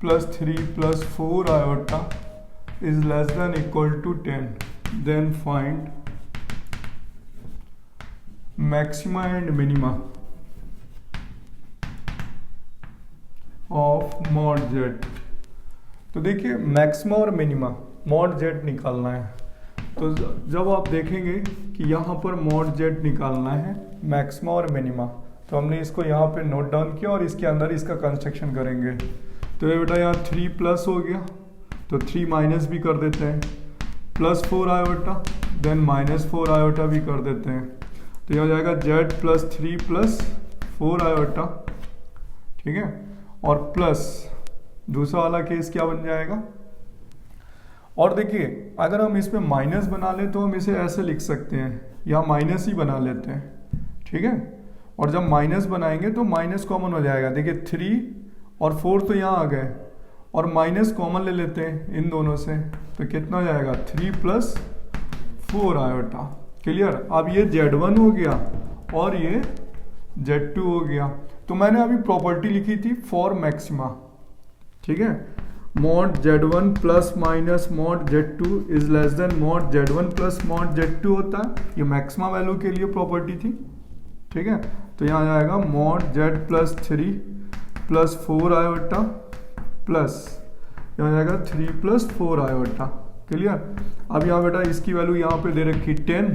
plus 3 plus 4 iota is less than equal to 10, then find maxima and minima of mod z। तो देखिए मैक्सिमा और मिनिमा mod z निकालना है, तो जब आप देखेंगे कि यहाँ पर mod z निकालना है मैक्सिमा और मिनिमा, तो हमने इसको यहाँ पे नोट डाउन किया और इसके अंदर इसका कंस्ट्रक्शन करेंगे। तो ये बेटा यहाँ 3 प्लस हो गया, तो 3 माइनस भी कर देते हैं, plus 4 iota, then minus 4 iota भी कर देते हैं। तो यह हो जाएगा z प्लस 3 प्लस 4 आयोटा, ठीक है, और प्लस दूसरा वाला केस क्या बन जाएगा। और देखिए अगर हम इसमें माइनस बना ले तो हम इसे ऐसे लिख सकते हैं, या माइनस ही बना लेते हैं, ठीक है। और जब माइनस बनाएंगे तो माइनस कॉमन हो जाएगा। देखिए 3 और 4 तो यहाँ आ गए, और माइनस कॉमन ले लेते हैं इन दोनों से, तो कितना हो जाएगा 3 प्लस 4 आयोटा। क्लियर। अब ये Z1 हो गया और ये Z2 हो गया। तो मैंने अभी प्रॉपर्टी लिखी थी फॉर मैक्सिमा, ठीक है, mod Z1 plus minus mod Z2 is less then mod Z1 plus mod Z2 होता है। ये मैक्सिमा वैल्यू के लिए प्रॉपर्टी थी, ठीक है। तो यहाँ आ जाएगा mod Z plus 3 plus 4 iota plus यहाँ जाएगा 3 प्लस 4 आयोटा। क्लियर। अब यहाँ बेटा इसकी वैल्यू यहाँ पे दे रखी 10,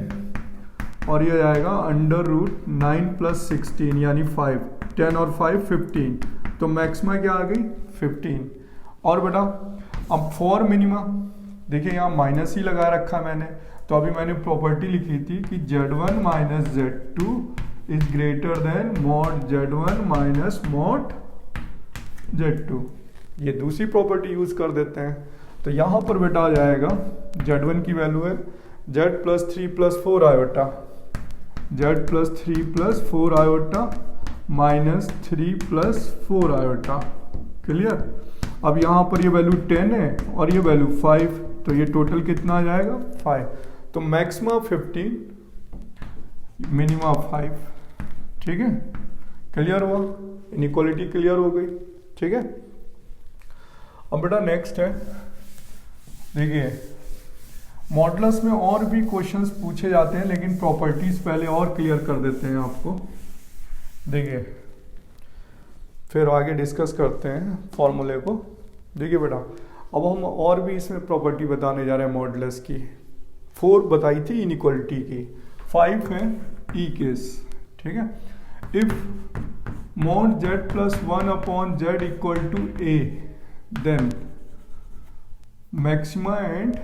और ये जाएगा अंडर रूट 9 प्लस 16 यानी 5, 10 और 5 15, तो मैक्सिमा क्या आ गई 15। और बेटा अब फॉर मिनिमा देखिए यहाँ माइनस ही लगा रखा मैंने, तो अभी मैंने प्रॉपर्टी लिखी थी कि Z1 minus Z2 is greater then mod Z1 minus mod Z2। ये दूसरी प्रॉपर्टी यूज कर देते हैं। तो यहाँ पर बेटा आ जाएगा Z1 की वैल्यू है Z plus 3 plus 4 iota, Z plus 3 plus 4 iota minus 3 plus 4 iota. Clear. अब यहाँ पर ये वैल्यू 10 है और ये वैल्यू 5, तो ये टोटल कितना आ जाएगा 5। तो मैक्सिमा 15, मिनिमा 5, ठीक है। क्लियर हुआ, इनइक्वालिटी क्लियर हो गई, ठीक है। अब बेटा नेक्स्ट है, देखिए मॉडुलस में और भी क्वेश्चंस पूछे जाते हैं, लेकिन प्रॉपर्टीज पहले और क्लियर कर देते हैं आपको। देखिए फिर आगे डिस्कस करते हैं फॉर्मूले को। देखिए बेटा अब हम और भी इसमें प्रॉपर्टी बताने जा रहे हैं मॉडुलस की। 4 बताई थी इनइक्वालिटी की, 5 है ई केस, ठीक है। If mod z plus 1 upon z equal to a, then maxima and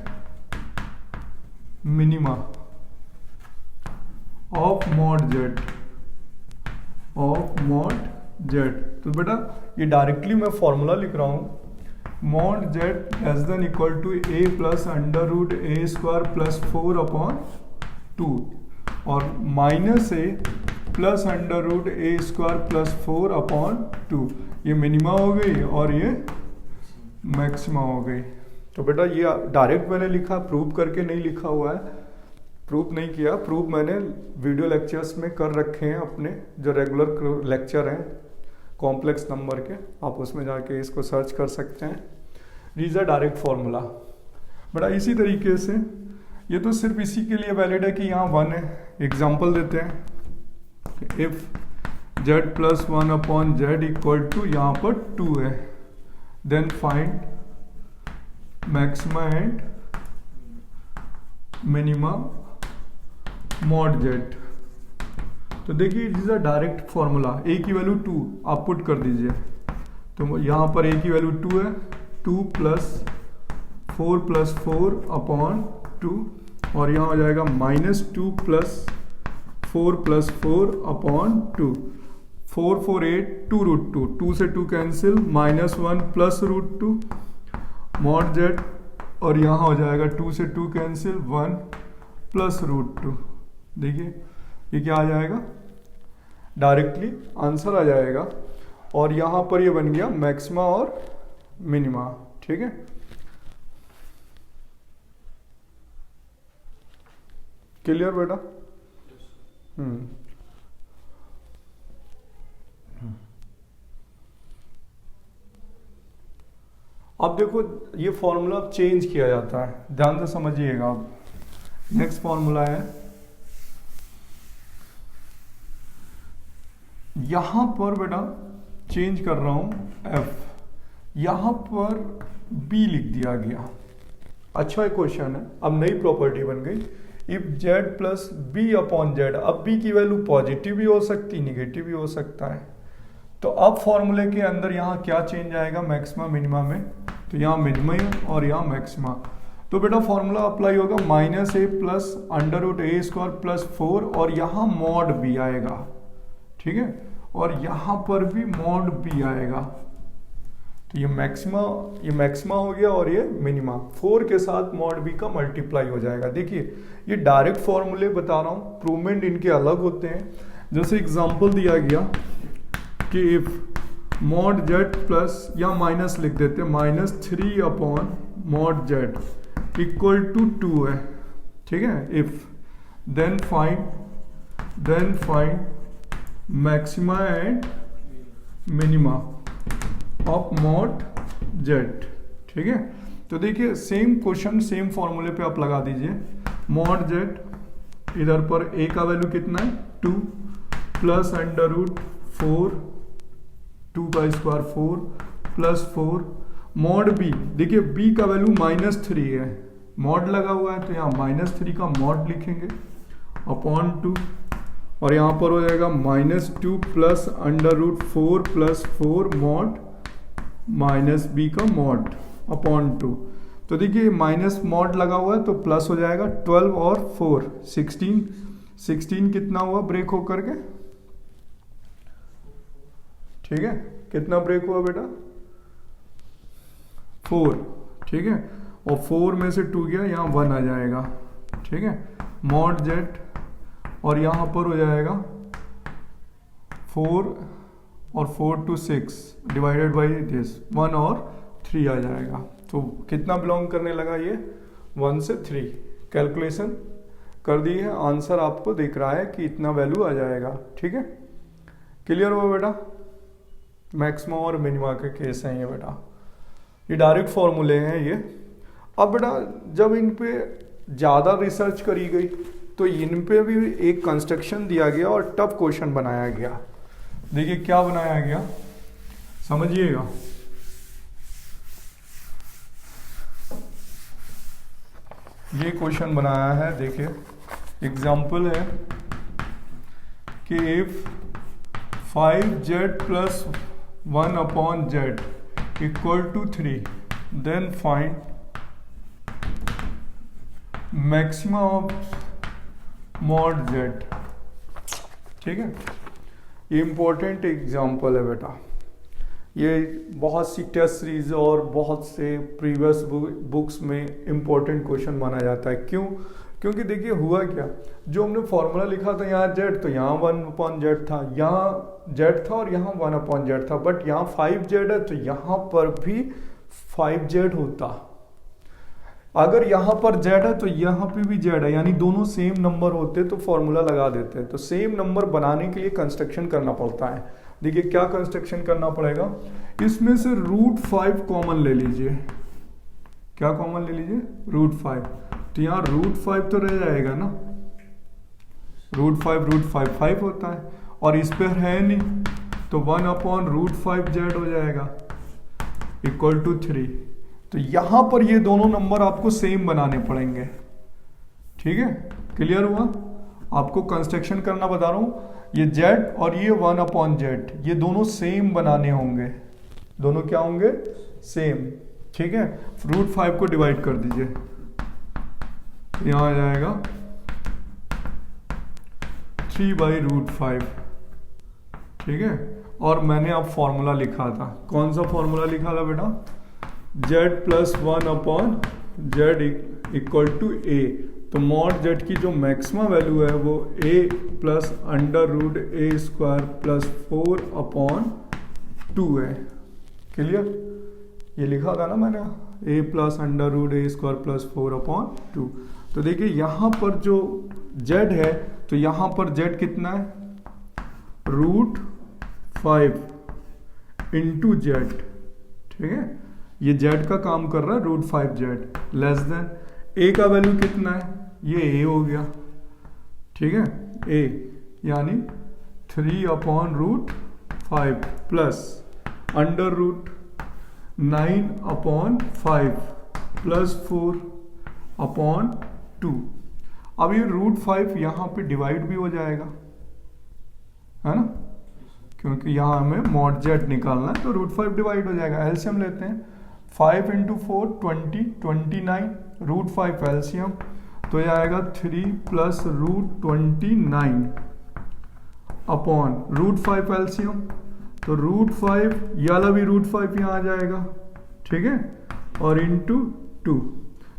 minima of mod z। तो बेटा ये डायरेक्टली मैं फॉर्मूला लिख रहा हूं, mod z less than equal to a plus under root a square plus 4 upon 2, और minus a plus under root a square plus 4 upon 2। ये minima हो गई और ये मैक्सिमा हो गई। तो बेटा ये डायरेक्ट मैंने लिखा, प्रूव करके नहीं लिखा हुआ है, प्रूव नहीं किया। प्रूव मैंने वीडियो लेक्चर्स में कर रखे हैं अपने, जो रेगुलर लेक्चर हैं कॉम्प्लेक्स नंबर के, आप उसमें जाके इसको सर्च कर सकते हैं। These are direct formula. बेटा इसी तरीके से ये तो सिर्फ इसी के लिए वैलिड है कि यहाँ 1 है। एग्जाम्पल देते हैं, if z plus 1 upon z equal to यहाँ पर 2 है, then find maxima and minima mod z। तो देखिए this are direct formula. a की वैल्यू 2 आप पुट कर दीजिए, तो यहाँ पर a की वैल्यू 2 है, 2 प्लस 4 अपॉन 2, और यहाँ हो जाएगा माइनस 2 प्लस 4 अपॉन 2, 4 4 8 2 रूट 2, 2 से 2 cancel, minus 1 plus root 2 mod z, और यहाँ हो जाएगा 2 से 2 कैंसिल, 1 प्लस रूट 2। देखिए ये क्या आ जाएगा, डायरेक्टली आंसर आ जाएगा, और यहाँ पर ये बन गया मैक्सिमा और मिनिमा, ठीक है। क्लियर बेटा। अब देखो ये फॉर्मूला अब चेंज किया जाता है, ध्यान से समझिएगा। अब नेक्स्ट फॉर्मूला है, यहां पर बेटा चेंज कर रहा हूं f, यहां पर b लिख दिया गया। अच्छा क्वेश्चन है, अब नई प्रॉपर्टी बन गई, if z plus B upon Z. अब b की वैल्यू पॉजिटिव भी हो सकती, निगेटिव भी हो सकता है। तो अब फॉर्मूले के अंदर यहाँ क्या चेंज आएगा, मैक्सिमा मिनिमा में, तो यहाँ मिनिमा और यहाँ मैक्सिमा। तो बेटा फॉर्मूला अप्लाई होगा minus A plus under root A square plus 4, और यहाँ मॉड बी आएगा, ठीक है, और यहाँ पर भी मॉड बी आएगा। तो ये मैक्सिमा हो गया और ये मिनिमा, 4 के साथ मॉड बी का मल्टीप्लाई हो जाएगा। देखिए ये डायरेक्ट फॉर्मूले बता रहा हूँ, प्रूवमेंट इनके अलग होते हैं। जैसे एग्जांपल दिया गया कि इफ मॉड जेड प्लस, या माइनस लिख देते हैं, -3 upon mod Z equal to 2 है, ठीक है। If then find maxima and minima of mod Z, ठीक है। तो देखिए सेम क्वेश्चन सेम फॉर्मूले पे आप लगा दीजिए। मॉड जेड, इधर पर ए का वैल्यू कितना है 2 प्लस अंडर रूट 4, 2 का स्क्वायर 4 प्लस 4, मॉड बी, देखिए बी का वैल्यू -3 है, मॉड लगा हुआ है तो यहाँ -3 का मॉड लिखेंगे अपॉन 2, और यहाँ पर हो जाएगा -2 plus under root 4 plus 4 mod minus B का मॉड अपॉन 2। तो देखिए माइनस मॉड लगा हुआ है तो प्लस हो जाएगा 12 और 4 16 कितना हुआ ब्रेक होकर के, ठीक है, कितना ब्रेक हुआ बेटा 4, ठीक है, और 4 में से 2 गया, यहाँ 1 आ जाएगा, ठीक है, मॉड जेड, और यहाँ पर हो जाएगा 4 और 4 to 6 डिवाइडेड बाई दिस 1 और 3 आ जाएगा। तो कितना बिलोंग करने लगा ये 1 से 3, कैलकुलेशन कर दी है, आंसर आपको दिख रहा है कि इतना वैल्यू आ जाएगा, ठीक है। क्लियर हुआ बेटा, मैक्सिमा और मिनिमा के केस हैं ये बेटा, ये डायरेक्ट फॉर्मूले हैं ये। अब बेटा जब इन पे ज़्यादा रिसर्च करी गई तो इन पे भी एक कंस्ट्रक्शन दिया गया और टफ क्वेश्चन बनाया गया। देखिए क्या बनाया गया, समझिएगा। ये क्वेश्चन बनाया है, देखिए एग्जाम्पल है कि if 5z plus 1 upon Z equal to 3 then find maxima of mod Z, ठीक है। ये इम्पोर्टेंट एग्जाम्पल है बेटा, ये बहुत सी टेस्ट सीरीज और बहुत से प्रीवियस बुक्स में इम्पोर्टेंट क्वेश्चन माना जाता है। क्यों? क्योंकि देखिए हुआ क्या, जो हमने फॉर्मूला लिखा था यहाँ जेड, तो यहाँ 1 अपॉन जेड था, यहाँ जेड था और यहाँ 1 अपॉन जेड था, बट यहाँ 5z है तो यहाँ पर भी 5z होता। अगर यहाँ पर z है तो यहाँ पे भी z है, यानी दोनों सेम नंबर होते तो फॉर्मूला लगा देते। तो सेम नंबर बनाने के लिए कंस्ट्रक्शन करना पड़ता है। देखिए क्या कंस्ट्रक्शन करना पड़ेगा, इसमें से √5 कॉमन ले लीजिए। क्या कॉमन ले लीजिए? √5। तो यहाँ √5 तो रह जाएगा ना, √5 5 होता है, और इस पर है नहीं तो 1 अपॉन √5z हो जाएगा इक्वल टू 3। तो यहां पर ये दोनों नंबर आपको सेम बनाने पड़ेंगे, ठीक है। क्लियर हुआ? आपको कंस्ट्रक्शन करना बता रहा हूं, ये z और ये 1 अपॉन जेड, ये दोनों सेम बनाने होंगे। दोनों क्या होंगे? सेम, ठीक है। √5 को डिवाइड कर दीजिए, यहां आ जाएगा 3/√5, ठीक है। और मैंने अब फॉर्मूला लिखा था, कौन सा फॉर्मूला लिखा था बेटा? z plus 1 upon Z equal to a। तो मॉड z की जो मैक्सिमम वैल्यू है वो a plus √a² plus 4 upon 2 है। क्लियर? ये लिखा था ना मैंने, a plus √a² plus 4 upon 2। तो देखिए यहाँ पर जो z है, तो यहाँ पर z कितना है? √5 इंटू जेड, ठीक है। ये जेड का काम कर रहा है √5z लेस देन ए का वैल्यू कितना है, ये ए हो गया, ठीक है, ए यानी 3/√5 प्लस √9/5 प्लस 4/2। अब ये √5 यहाँ पे डिवाइड भी हो जाएगा, है ना, क्योंकि यहाँ हमें मॉड जेड निकालना है तो √5 डिवाइड हो जाएगा। एलसीएम लेते हैं, 5 × 4 20 29, √5 एलसीएम तो ये आएगा 3 + √29 अपॉन √5 एलसीएम, तो √5 ये वाला भी √5 यहाँ आ जाएगा, ठीक है, और इंटू 2,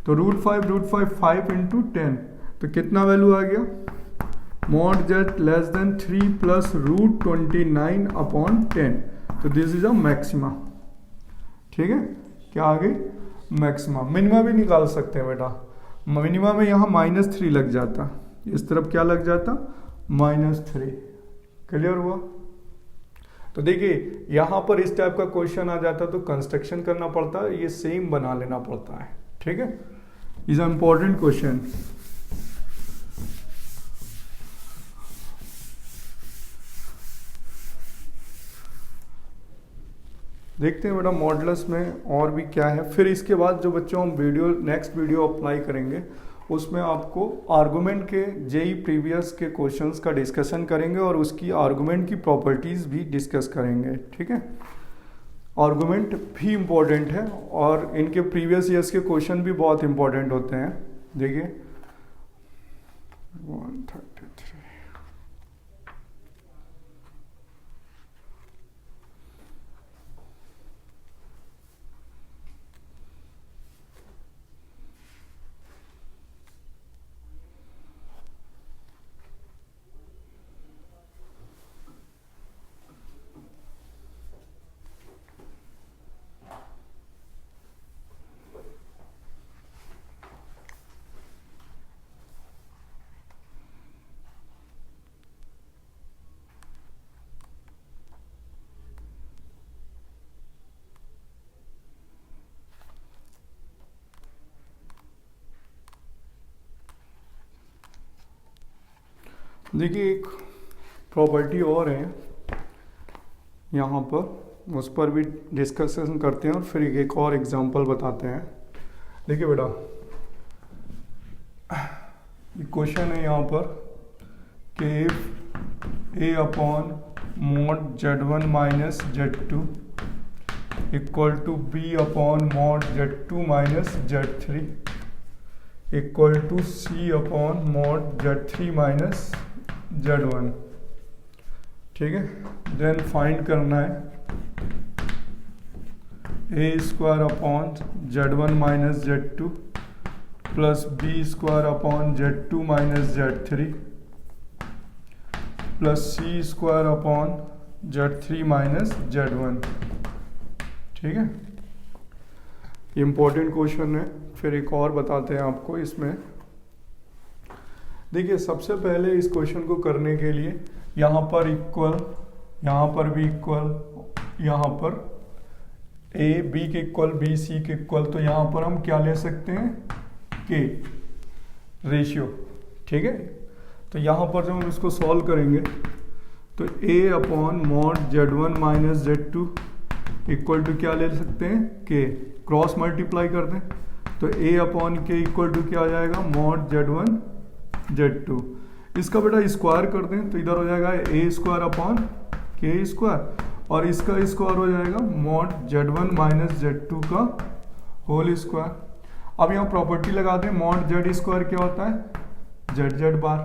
तो √5 5 × 10, तो कितना वैल्यू आ गया, मॉड जेड लेस देन 3 + √29/10, तो दिस इज अ मैक्सिमा, ठीक है, क्या आ गई मैक्सिमा। मिनिमा भी निकाल सकते हैं बेटा, मिनिमा में यहाँ -3 लग जाता, इस तरफ क्या लग जाता -3, क्लियर हुआ। तो देखिए यहाँ पर इस टाइप का क्वेश्चन आ जाता तो कंस्ट्रक्शन करना पड़ता है, ये सेम बना लेना पड़ता है, ठीक है, इज अ इम्पोर्टेंट क्वेश्चन। देखते हैं बेटा मॉडुलस में और भी क्या है। फिर इसके बाद जो बच्चों हम नेक्स्ट वीडियो अप्लाई करेंगे उसमें आपको आर्गुमेंट के जेई प्रीवियस के क्वेश्चंस का डिस्कशन करेंगे और उसकी आर्गुमेंट की प्रॉपर्टीज भी डिस्कस करेंगे, ठीक है। आर्गुमेंट भी इम्पोर्टेंट है और इनके प्रीवियस ईयर्स के क्वेश्चन भी बहुत इंपॉर्टेंट होते हैं। देखिए 133 देखिए एक प्रॉपर्टी और है यहाँ पर, उस पर भी डिस्कशन करते हैं और फिर एक और एग्जांपल बताते हैं। देखिए बेटा ये क्वेश्चन है यहाँ पर कि A/mod Z1 - Z2 equal to B/mod Z2 - Z3 equal to C/mod Z3 - Z1, ठीक है। देन फाइंड करना है A² Z1 - Z2 plus B² Z2 - Z3 plus C² Z3 - Z1, ठीक है। इम्पोर्टेंट क्वेश्चन है। फिर एक और बताते हैं आपको इसमें। देखिए सबसे पहले इस क्वेश्चन को करने के लिए यहाँ पर इक्वल, यहाँ पर भी इक्वल, यहाँ पर A B के इक्वल B C के इक्वल, तो यहाँ पर हम क्या ले सकते हैं K रेशियो, ठीक है। तो यहाँ पर जब हम इसको सॉल्व करेंगे तो A/mod Z1 - Z2 equal to क्या ले सकते हैं K, क्रॉस मल्टीप्लाई कर दें तो A/K इक्वल टू क्या आ जाएगा mod Z1 Z2। इसका बेटा स्क्वायर कर दें तो इधर हो जाएगा A² और इसका स्क्वायर हो जाएगा mod Z1 - Z2 का होल स्क्वायर। अब यहाँ प्रॉपर्टी लगा दें, mod Z² क्या होता है ZZ बार,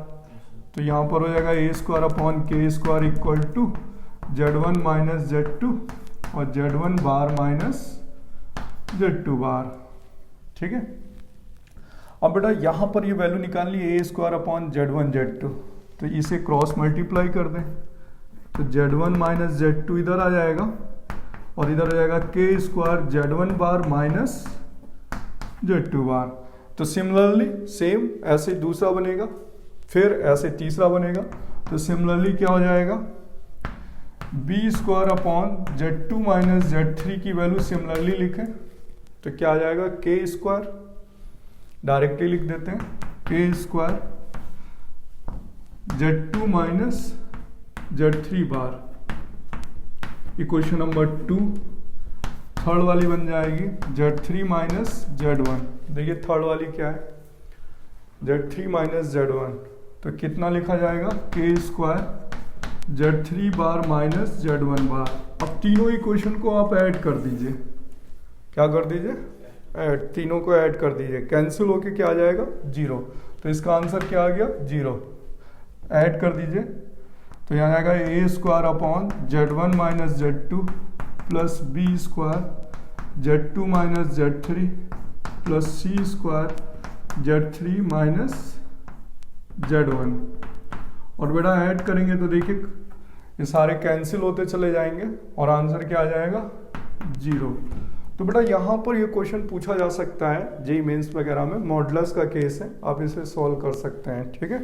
तो यहाँ पर हो जाएगा A²/K² equal to Z1 - Z2 और Z1 बार Z2 बार, ठीक है। अब बेटा यहाँ पर ये वैल्यू निकालनी है A² Z1 Z2, तो इसे क्रॉस मल्टीप्लाई कर दें तो Z1 - Z2 इधर आ जाएगा और इधर हो जाएगा K² Z1 बार Z2 बार। तो सिमिलरली सेम ऐसे दूसरा बनेगा, फिर ऐसे तीसरा बनेगा, तो सिमिलरली क्या हो जाएगा B² Z2 - Z3 की वैल्यू सिमिलरली लिखें तो क्या आ जाएगा के स्क्वायर, डायरेक्टली लिख देते हैं के स्क्वायर Z2 माइनस Z3 बार। इक्वेशन नंबर 2 थर्ड वाली बन जाएगी Z3 माइनस Z1। देखिए थर्ड वाली क्या है, Z3 माइनस Z1, तो कितना लिखा जाएगा के स्क्वायर Z3 बार माइनस Z1 बार। अब तीनों इक्वेशन को आप ऐड कर दीजिए, क्या कर दीजिए ऐड, तीनों को ऐड कर दीजिए, कैंसिल होके क्या आ जाएगा 0, तो इसका आंसर क्या आ गया 0। ऐड कर दीजिए तो यहाँ आएगा a square upon Z1 minus Z2 plus b square Z2 minus Z3 plus c square Z3 minus Z1। और बेटा ऐड करेंगे तो देखिए ये सारे कैंसिल होते चले जाएंगे और आंसर क्या आ जाएगा 0। तो बेटा यहाँ पर ये क्वेश्चन पूछा जा सकता है जेईई मेंस वगैरह में, मॉडुलस का केस है, आप इसे सॉल्व कर सकते हैं, ठीक है।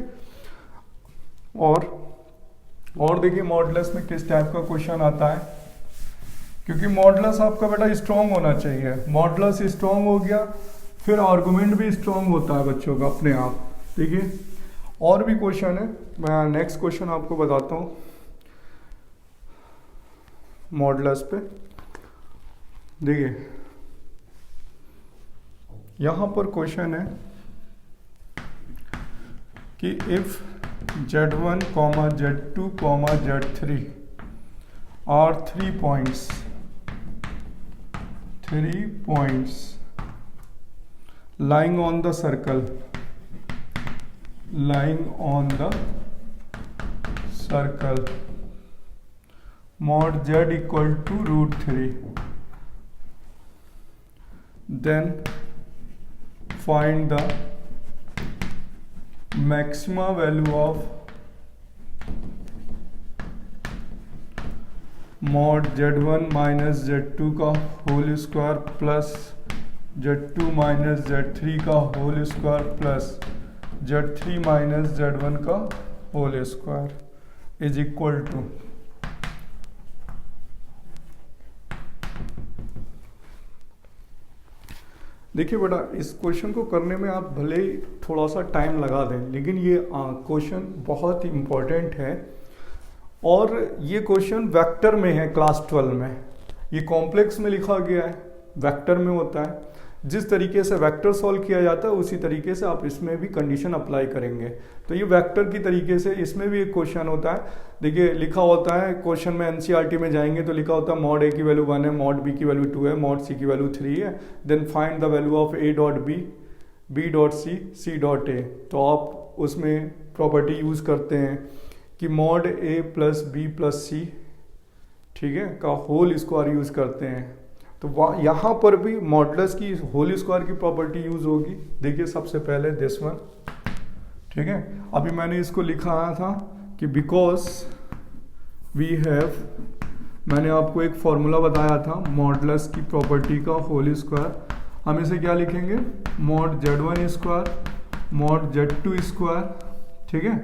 और देखिए मॉडुलस में किस टाइप का क्वेश्चन आता है, क्योंकि मॉडुलस आपका बेटा स्ट्रॉन्ग होना चाहिए। मॉडुलस स्ट्रॉन्ग हो गया फिर आर्गुमेंट भी स्ट्रॉन्ग होता है बच्चों का अपने आप। देखिए और भी क्वेश्चन है, मैं नेक्स्ट क्वेश्चन आपको बताता हूँ मॉडुलस पे। देखिए यहाँ पर क्वेश्चन है कि if Z1, Z2, Z3 are 3 points lying on the circle, mod Z equal to √3, then find the maxima value of mod Z1 minus Z2 का whole square plus Z2 minus Z3 का whole square plus Z3 minus Z1 का whole square is equal to. देखिए बेटा इस question को करने में आप भले ही थोड़ा सा टाइम लगा दें, लेकिन ये क्वेश्चन बहुत ही इम्पोर्टेंट है। और ये क्वेश्चन वेक्टर में है क्लास 12 में, ये कॉम्प्लेक्स में लिखा गया है, वेक्टर में होता है। जिस तरीके से वेक्टर सॉल्व किया जाता है उसी तरीके से आप इसमें भी कंडीशन अप्लाई करेंगे। तो ये वेक्टर की तरीके से इसमें भी एक क्वेश्चन होता है। देखिए लिखा होता है क्वेश्चन में, एनसीईआरटी में जाएंगे तो लिखा होता है मॉड ए की वैल्यू 1 है, मॉड बी की वैल्यू 2 है, मॉड सी की वैल्यू 3 है, then find the value of A dot B, B dot C, C dot A. तो आप उसमें प्रॉपर्टी यूज़ करते हैं कि mod A plus B plus C, ठीक है, का होल स्क्वायर यूज़ करते हैं। तो यहाँ पर भी मॉडुलस की होल स्क्वायर की प्रॉपर्टी यूज होगी। देखिए सबसे पहले दिस वन, ठीक है, अभी मैंने इसको लिखा था कि बिकॉज वी हैव, मैंने आपको एक फॉर्मूला बताया था मॉडुलस की प्रॉपर्टी का होल स्क्वायर। हम इसे क्या लिखेंगे, mod Z1 square mod Z2 square, ठीक है,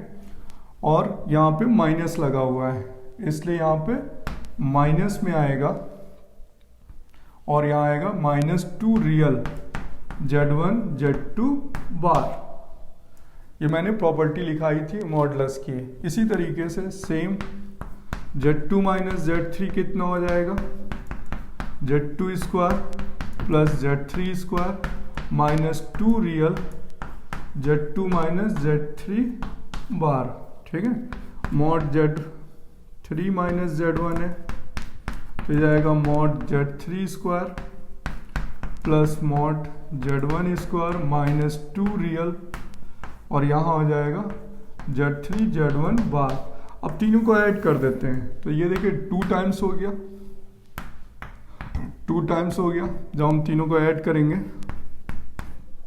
और यहाँ पे माइनस लगा हुआ है इसलिए यहाँ पे माइनस में आएगा और यहाँ आएगा -2 रियल Z1 Z2 बार। ये मैंने प्रॉपर्टी लिखाई थी मॉडुलस की। इसी तरीके से सेम Z2 माइनस Z3 कितना हो जाएगा, Z2 square plus Z3 square -2 real Z2 minus Z3 बार, ठीक है। मॉड Z3 माइनस Z1 है तो जाएगा mod Z3 square plus mod Z1 square -2 real और यहाँ हो जाएगा Z3 Z1 बार। अब तीनों को ऐड कर देते हैं तो ये देखिए 2 टाइम्स हो गया, 2 टाइम्स हो गया जब हम तीनों को ऐड करेंगे,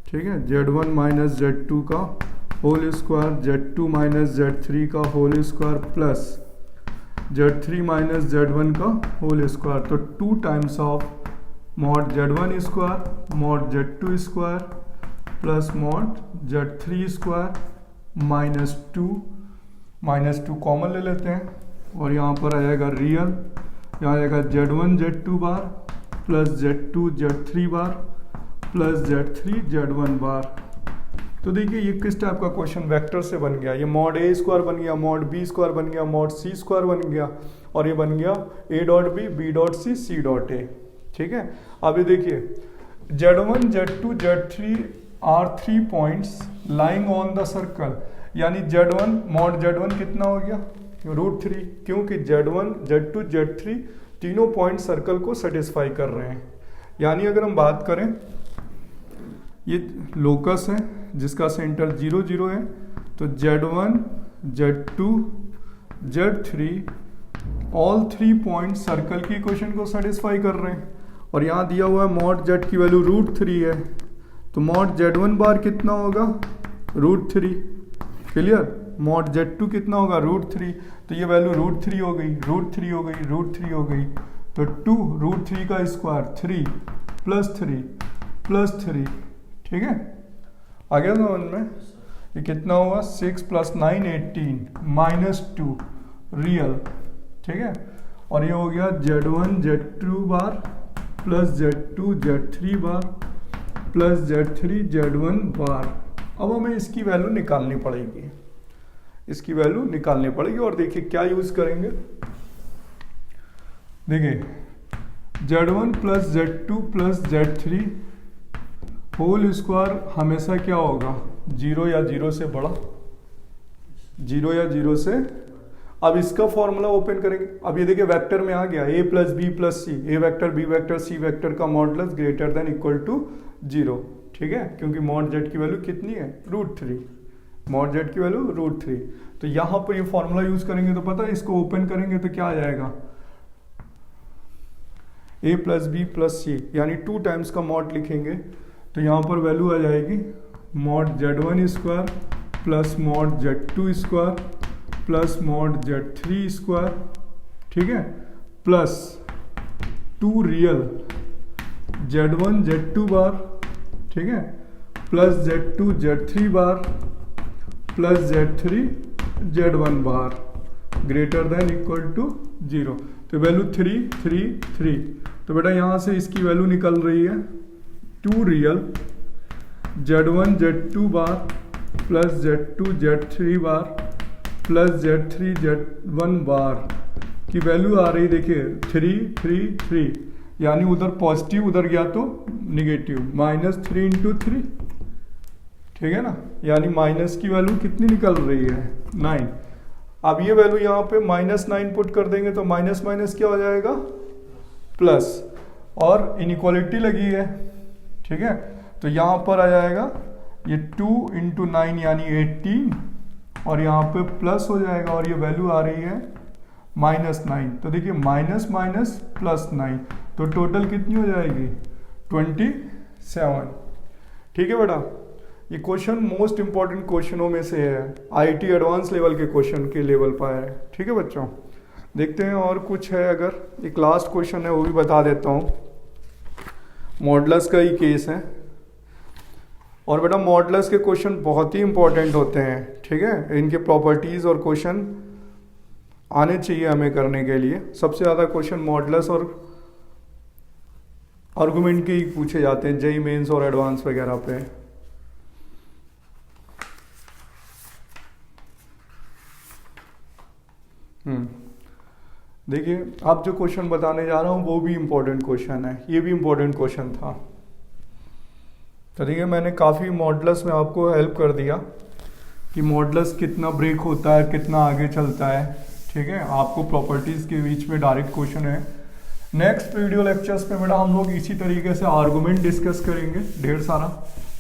ठीक है। Z1 माइनस Z2 का whole square, Z2 minus Z3 का whole square plus Z3 minus Z1 का होल स्क्वायर। तो 2 times of mod Z1 square mod Z2 square plus mod Z3 square -2 common ले लेते हैं और यहाँ पर आएगा रियल, यहाँ आएगा Z1 Z2 बार plus Z2 Z3 bar plus Z3 Z1 बार। तो देखिए ये किस टाइप का क्वेश्चन वेक्टर से बन गया, ये मॉड ए स्क्वायर बन गया, मॉड बी स्क्वायर बन गया, मॉड सी स्क्वायर बन गया, और ये बन गया A dot B, B dot C, C dot A. ठीक है, अब ये देखिए Z1 Z2 Z3 are 3 points lying on the circle, यानी Z1 मॉड Z1 कितना हो गया √3, क्योंकि Z1 Z2 Z3 तीनों पॉइंट सर्कल को सेटिस्फाई कर रहे हैं। यानी अगर हम बात करें, ये लोकस है जिसका सेंटर 0 0 है, तो Z1 Z2 Z3 all 3 point circle की इक्वेशन को सेटिस्फाई कर रहे हैं। और यहाँ दिया हुआ है मॉड Z की वैल्यू √3 है, तो मॉड Z1 बार कितना होगा √3, क्लियर। मॉड Z2 कितना होगा √3, तो ये वैल्यू √3 हो गई, √3 हो गई, √3 हो गई, तो 2 √3 का स्क्वायर 3 + 3 + 3। ठीक है, आ गया समझ में। ये कितना हुआ 6 + 9 18 -2 रियल। ठीक है, और ये हो गया Z1 Z2 बार plus Z2 Z3 bar plus Z3 Z1 बार। अब हमें इसकी वैल्यू निकालनी पड़ेगी, इसकी वैल्यू निकालनी पड़ेगी। और देखिए क्या यूज करेंगे, देखिए Z1 + Z2 + Z3 whole square हमेशा क्या होगा 0 या 0 से बड़ा, 0 या 0 से। अब इसका फॉर्मूला ओपन करेंगे। अब ये देखिए वेक्टर में आ गया a + b + c, a vector b vector c vector का modulus greater than equal to 0। ठीक है, क्योंकि मॉड z की वैल्यू कितनी है √3, मॉड z की वैल्यू √3। तो यहाँ पर ये फॉर्मूला यूज करेंगे तो पता है, इसको ओपन करेंगे तो क्या आ जाएगा a + b + c, यानी 2 टाइम्स का मॉड लिखेंगे तो यहाँ पर वैल्यू आ जाएगी mod Z1 square plus mod Z2 square plus mod Z3 square. ठीक है, plus 2 real Z1 Z2 bar, ठीक है, plus Z2 Z3 bar plus Z3 Z1 bar greater than equal to 0। तो वैल्यू 3 3 3, तो बेटा यहाँ से इसकी वैल्यू निकल रही है 2 रियल Z1 Z2 बार plus Z2 Z3 bar plus Z3 Z1 बार की वैल्यू आ रही, देखिए 3 3 3, यानी उधर पॉजिटिव उधर गया तो निगेटिव, -3 × 3। ठीक है ना, यानी माइनस की वैल्यू कितनी निकल रही है 9। अब ये वैल्यू यहाँ पे -9 पुट कर देंगे तो माइनस माइनस क्या हो जाएगा प्लस, और इनइक्वालिटी लगी है। ठीक है, तो यहाँ पर आ जाएगा ये 2 × 9 यानी 18, और यहाँ पे प्लस हो जाएगा, और ये वैल्यू आ रही है -9। तो देखिए माइनस माइनस +9, तो टोटल कितनी हो जाएगी 27। ठीक है बेटा, ये क्वेश्चन मोस्ट इंपॉर्टेंट क्वेश्चनों में से है, आईटी एडवांस लेवल के क्वेश्चन के लेवल पर है। ठीक है बच्चों, देखते हैं और कुछ है। अगर एक लास्ट क्वेश्चन है वो भी बता देता हूँ, मॉडुलस का ही केस है। और बेटा मॉडुलस के क्वेश्चन बहुत ही इंपॉर्टेंट होते हैं। ठीक है, इनके प्रॉपर्टीज और क्वेश्चन आने चाहिए हमें करने के लिए। सबसे ज़्यादा क्वेश्चन मॉडुलस और आर्गुमेंट के ही पूछे जाते हैं जेईई मेंस और एडवांस वगैरह पे। देखिए अब जो क्वेश्चन बताने जा रहा हूँ वो भी इम्पोर्टेंट क्वेश्चन है, ये भी इम्पोर्टेंट क्वेश्चन था। तो देखिए मैंने काफ़ी मॉडुलस में आपको हेल्प कर दिया कि मॉडुलस कितना ब्रेक होता है, कितना आगे चलता है। ठीक है, आपको प्रॉपर्टीज़ के बीच में डायरेक्ट क्वेश्चन है। नेक्स्ट वीडियो लेक्चर्स में बेटा हम लोग इसी तरीके से आर्गुमेंट डिस्कस करेंगे ढेर सारा,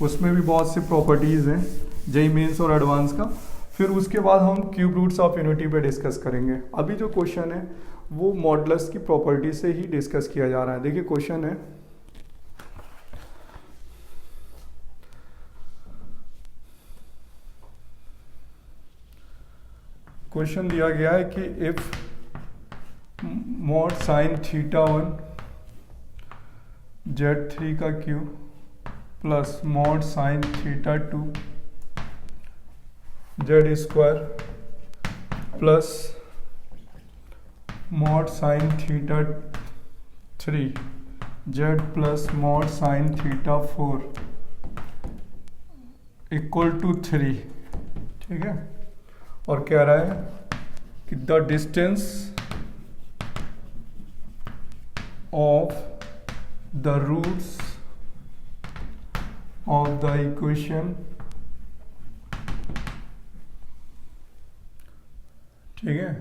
उसमें भी बहुत सी प्रॉपर्टीज़ हैं जेईई मेंस और एडवांस का। फिर उसके बाद हम क्यूब रूट्स ऑफ यूनिटी पे डिस्कस करेंगे। अभी जो क्वेश्चन है वो मॉडुलस की प्रॉपर्टी से ही डिस्कस किया जा रहा है। देखिए क्वेश्चन है, क्वेश्चन दिया गया है कि इफ mod sin θ1 Z3 का cube plus mod sin θ2 Z² plus mod sin θ3 Z plus mod sine theta 4 equal to 3, ठीक है। और कह रहा है कि the distance of the roots of the equation, ठीक है।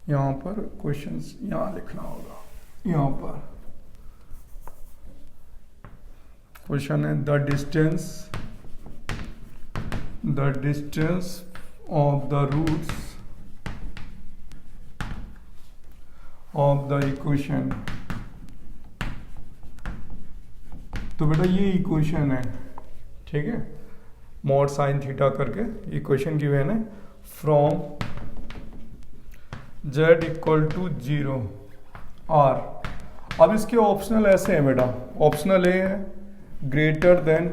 यहां पर क्वेश्चंस यहां लिखना होगा, यहां पर क्वेश्चन है the distance of the roots of the equation. तो बेटा ये इक्वेशन है, ठीक है, मॉड साइन थीटा करके इक्वेशन गिवन है from z equal to 0 r। अब इसके ऑप्शनल ऐसे हैं बेटा, ऑप्शनल ए है ग्रेटर देन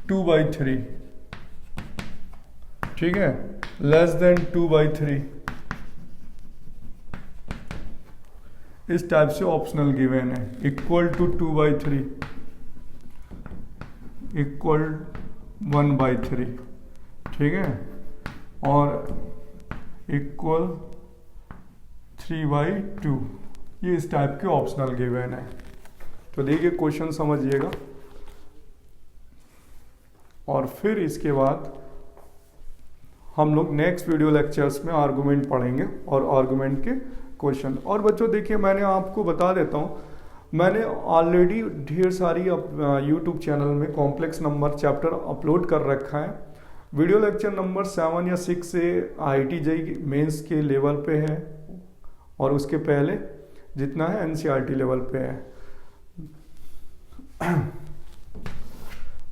2/3, ठीक है, लेस देन 2/3, इस टाइप से ऑप्शनल गिवन है। इक्वल टू 2/3, इक्वल 1/3, ठीक है, और इक्वल 3/2, ये इस टाइप के ऑप्शनल गिवन है। तो देखिए क्वेश्चन समझिएगा, और फिर इसके बाद हम लोग नेक्स्ट वीडियो लेक्चर्स में आर्गुमेंट पढ़ेंगे और आर्गुमेंट के क्वेश्चन। और बच्चों देखिए, मैंने आपको बता देता हूँ, मैंने ऑलरेडी ढेर सारी यूट्यूब चैनल में कॉम्प्लेक्स नंबर चैप्टर अपलोड कर रखा है। वीडियो लेक्चर नंबर 7 या 6 से IIT JEE मेंस के लेवल पे है, और उसके पहले जितना है NCERT लेवल पे है।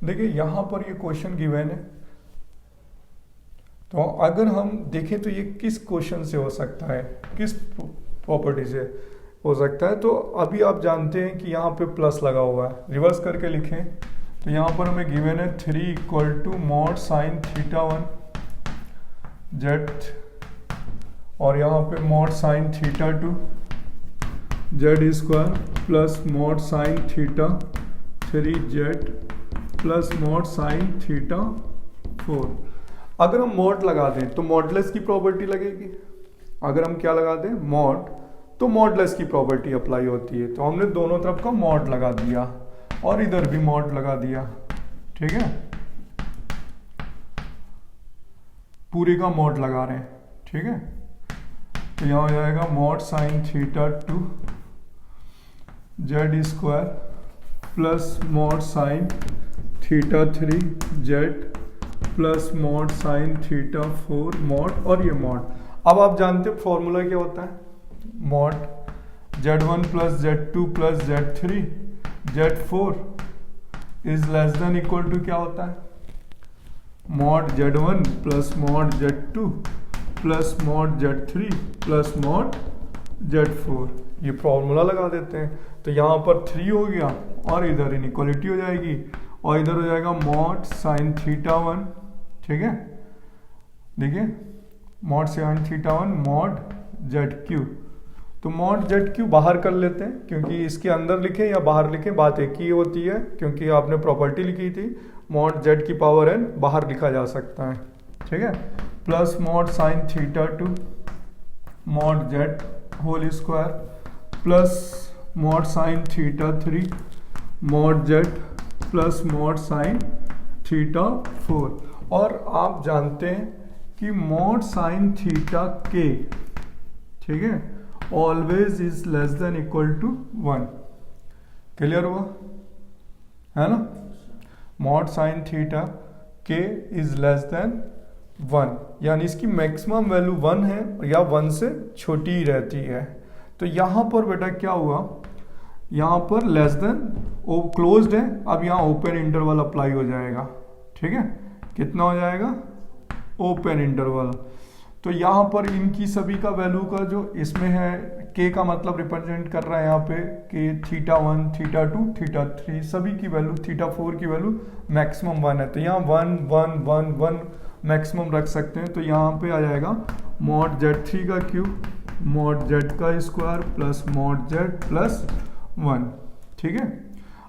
देखिए यहाँ पर ये क्वेश्चन गिवन है, तो अगर हम देखें तो ये किस क्वेश्चन से हो सकता है, किस प्रॉपर्टी से हो सकता है। तो अभी आप जानते हैं कि यहाँ पे प्लस लगा हुआ है, रिवर्स करके लिखें तो यहाँ पर हमें गिवन है 3 equal to mod sine theta 1 Z, और यहाँ पे mod sine theta 2 Z square plus mod sine theta 3 Z plus mod sine theta 4। अगर हम मॉड लगा दें तो मॉडलेस की प्रॉपर्टी लगेगी। अगर हम क्या लगा दें, मॉड, तो मॉडलेस की प्रॉपर्टी अप्लाई होती है। तो हमने दोनों तरफ का मॉड लगा दिया और इधर भी मॉड लगा दिया, ठीक है, पूरे का मॉड लगा रहे हैं, ठीक है। तो यहाँ हो जाएगा mod sine theta 2 Z square plus mod sine theta 3 Z plus mod sine theta 4 mod, और ये मॉड। अब आप जानते हो फॉर्मूला क्या होता है, mod z1 plus z2 plus z3 z4 is less than equal to क्या होता है, mod z1 plus mod z2 plus mod z3 plus mod z4। ये फॉर्मूला लगा देते हैं। तो यहाँ पर 3 हो गया और इधर इनइक्वालिटी हो जाएगी, और इधर हो जाएगा मॉड साइन थीटा 1, ठीक है। देखिए mod sine theta 1 mod ZQ, तो मॉड ZQ बाहर कर लेते हैं, क्योंकि इसके अंदर लिखें या बाहर लिखें बात एक ही होती है, क्योंकि आपने प्रॉपर्टी लिखी थी मॉड Z की पावर n बाहर लिखा जा सकता है, ठीक है। Plus mod sine theta 2 mod Z whole square plus mod sine theta 3 mod Z plus mod sine theta 4। और आप जानते हैं कि मॉड साइन थीटा k, ठीक है, always is less than equal to 1। Clear हुआ है ना, mod sine theta k is less than 1, यानी इसकी मैक्सिमम वैल्यू 1 है या 1 से छोटी ही रहती है। तो यहाँ पर बेटा क्या हुआ, यहाँ पर लेस देन वो क्लोज्ड है, अब यहाँ ओपन इंटरवल अप्लाई हो जाएगा, ठीक है। कितना हो जाएगा, ओपन इंटरवल। तो यहाँ पर इनकी सभी का वैल्यू का जो इसमें है, k का मतलब रिप्रेजेंट कर रहा है यहाँ पे कि थीटा 1 थीटा 2 थीटा 3 सभी की वैल्यू, थीटा 4 की वैल्यू मैक्सिमम 1 है। तो यहाँ 1 1 1 1 मैक्सिमम रख सकते हैं। तो यहाँ पे आ जाएगा मॉड Z3 का क्यूब मॉड जेड का square plus mod Z plus 1। ठीक है,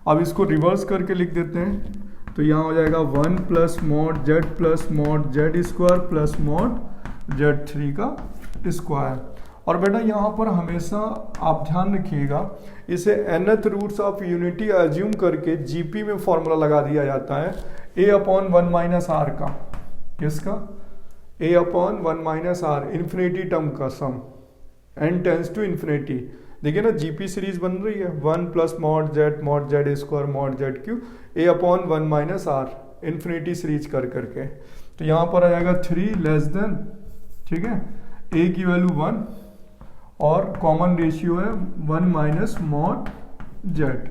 अब इसको रिवर्स करके लिख देते हैं, तो यहाँ हो जाएगा 1 plus mod Z plus mod Z square plus mod Z 3 का स्क्वायर। और बेटा यहाँ पर हमेशा आप ध्यान रखिएगा, इसे nth roots of unity assume करके जीपी में फॉर्मूला लगा दिया जाता है a/1 माइनस आर का। किसका? a/1 minus R, infinity term का sum, n tends to infinity. देखिए ना, जीपी सीरीज बन रही है 1 plus mod Z square mod Z cube a/1 minus R, infinity series कर करके। तो यहाँ पर आ जाएगा 3 लेस देन, ठीक है, a की वैल्यू 1 और कॉमन रेशियो है 1 minus mod Z.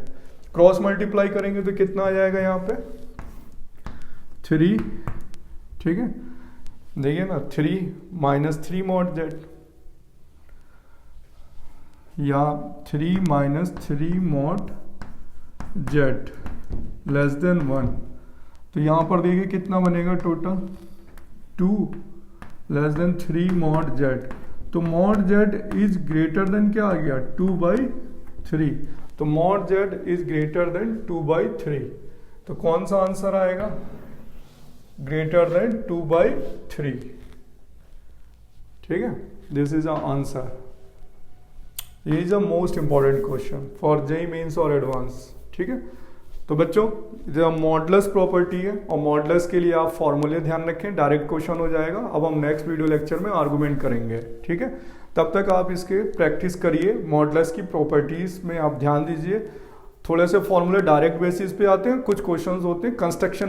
Cross multiply करेंगे तो कितना आ जाएगा यहाँ पे 3। ठीक है, देखिए ना 3 माइनस 3 मॉड जेड या 3 minus 3 mod Z less than 1। तो यहाँ पर देखिए कितना बनेगा total 2 less than 3 mod Z. तो mod Z is greater than क्या आ गया 2/3। तो mod Z is greater than 2/3। तो कौन सा आंसर आएगा? Greater than 2/3। ठीक है, दिस इज आंसर। ये is a most important question for JEE Mains और एडवांस। ठीक है, तो बच्चों जो मॉडुलस प्रॉपर्टी है और मॉडुलस के लिए आप फॉर्मूले ध्यान रखें, डायरेक्ट क्वेश्चन हो जाएगा। अब हम नेक्स्ट वीडियो लेक्चर में आर्गुमेंट करेंगे। ठीक है, तब तक आप इसके प्रैक्टिस करिए। मॉडुलस की प्रॉपर्टीज में आप ध्यान दीजिए, थोड़े से फॉर्मूले डायरेक्ट बेसिस पे आते हैं, कुछ क्वेश्चंस होते हैं कंस्ट्रक्शन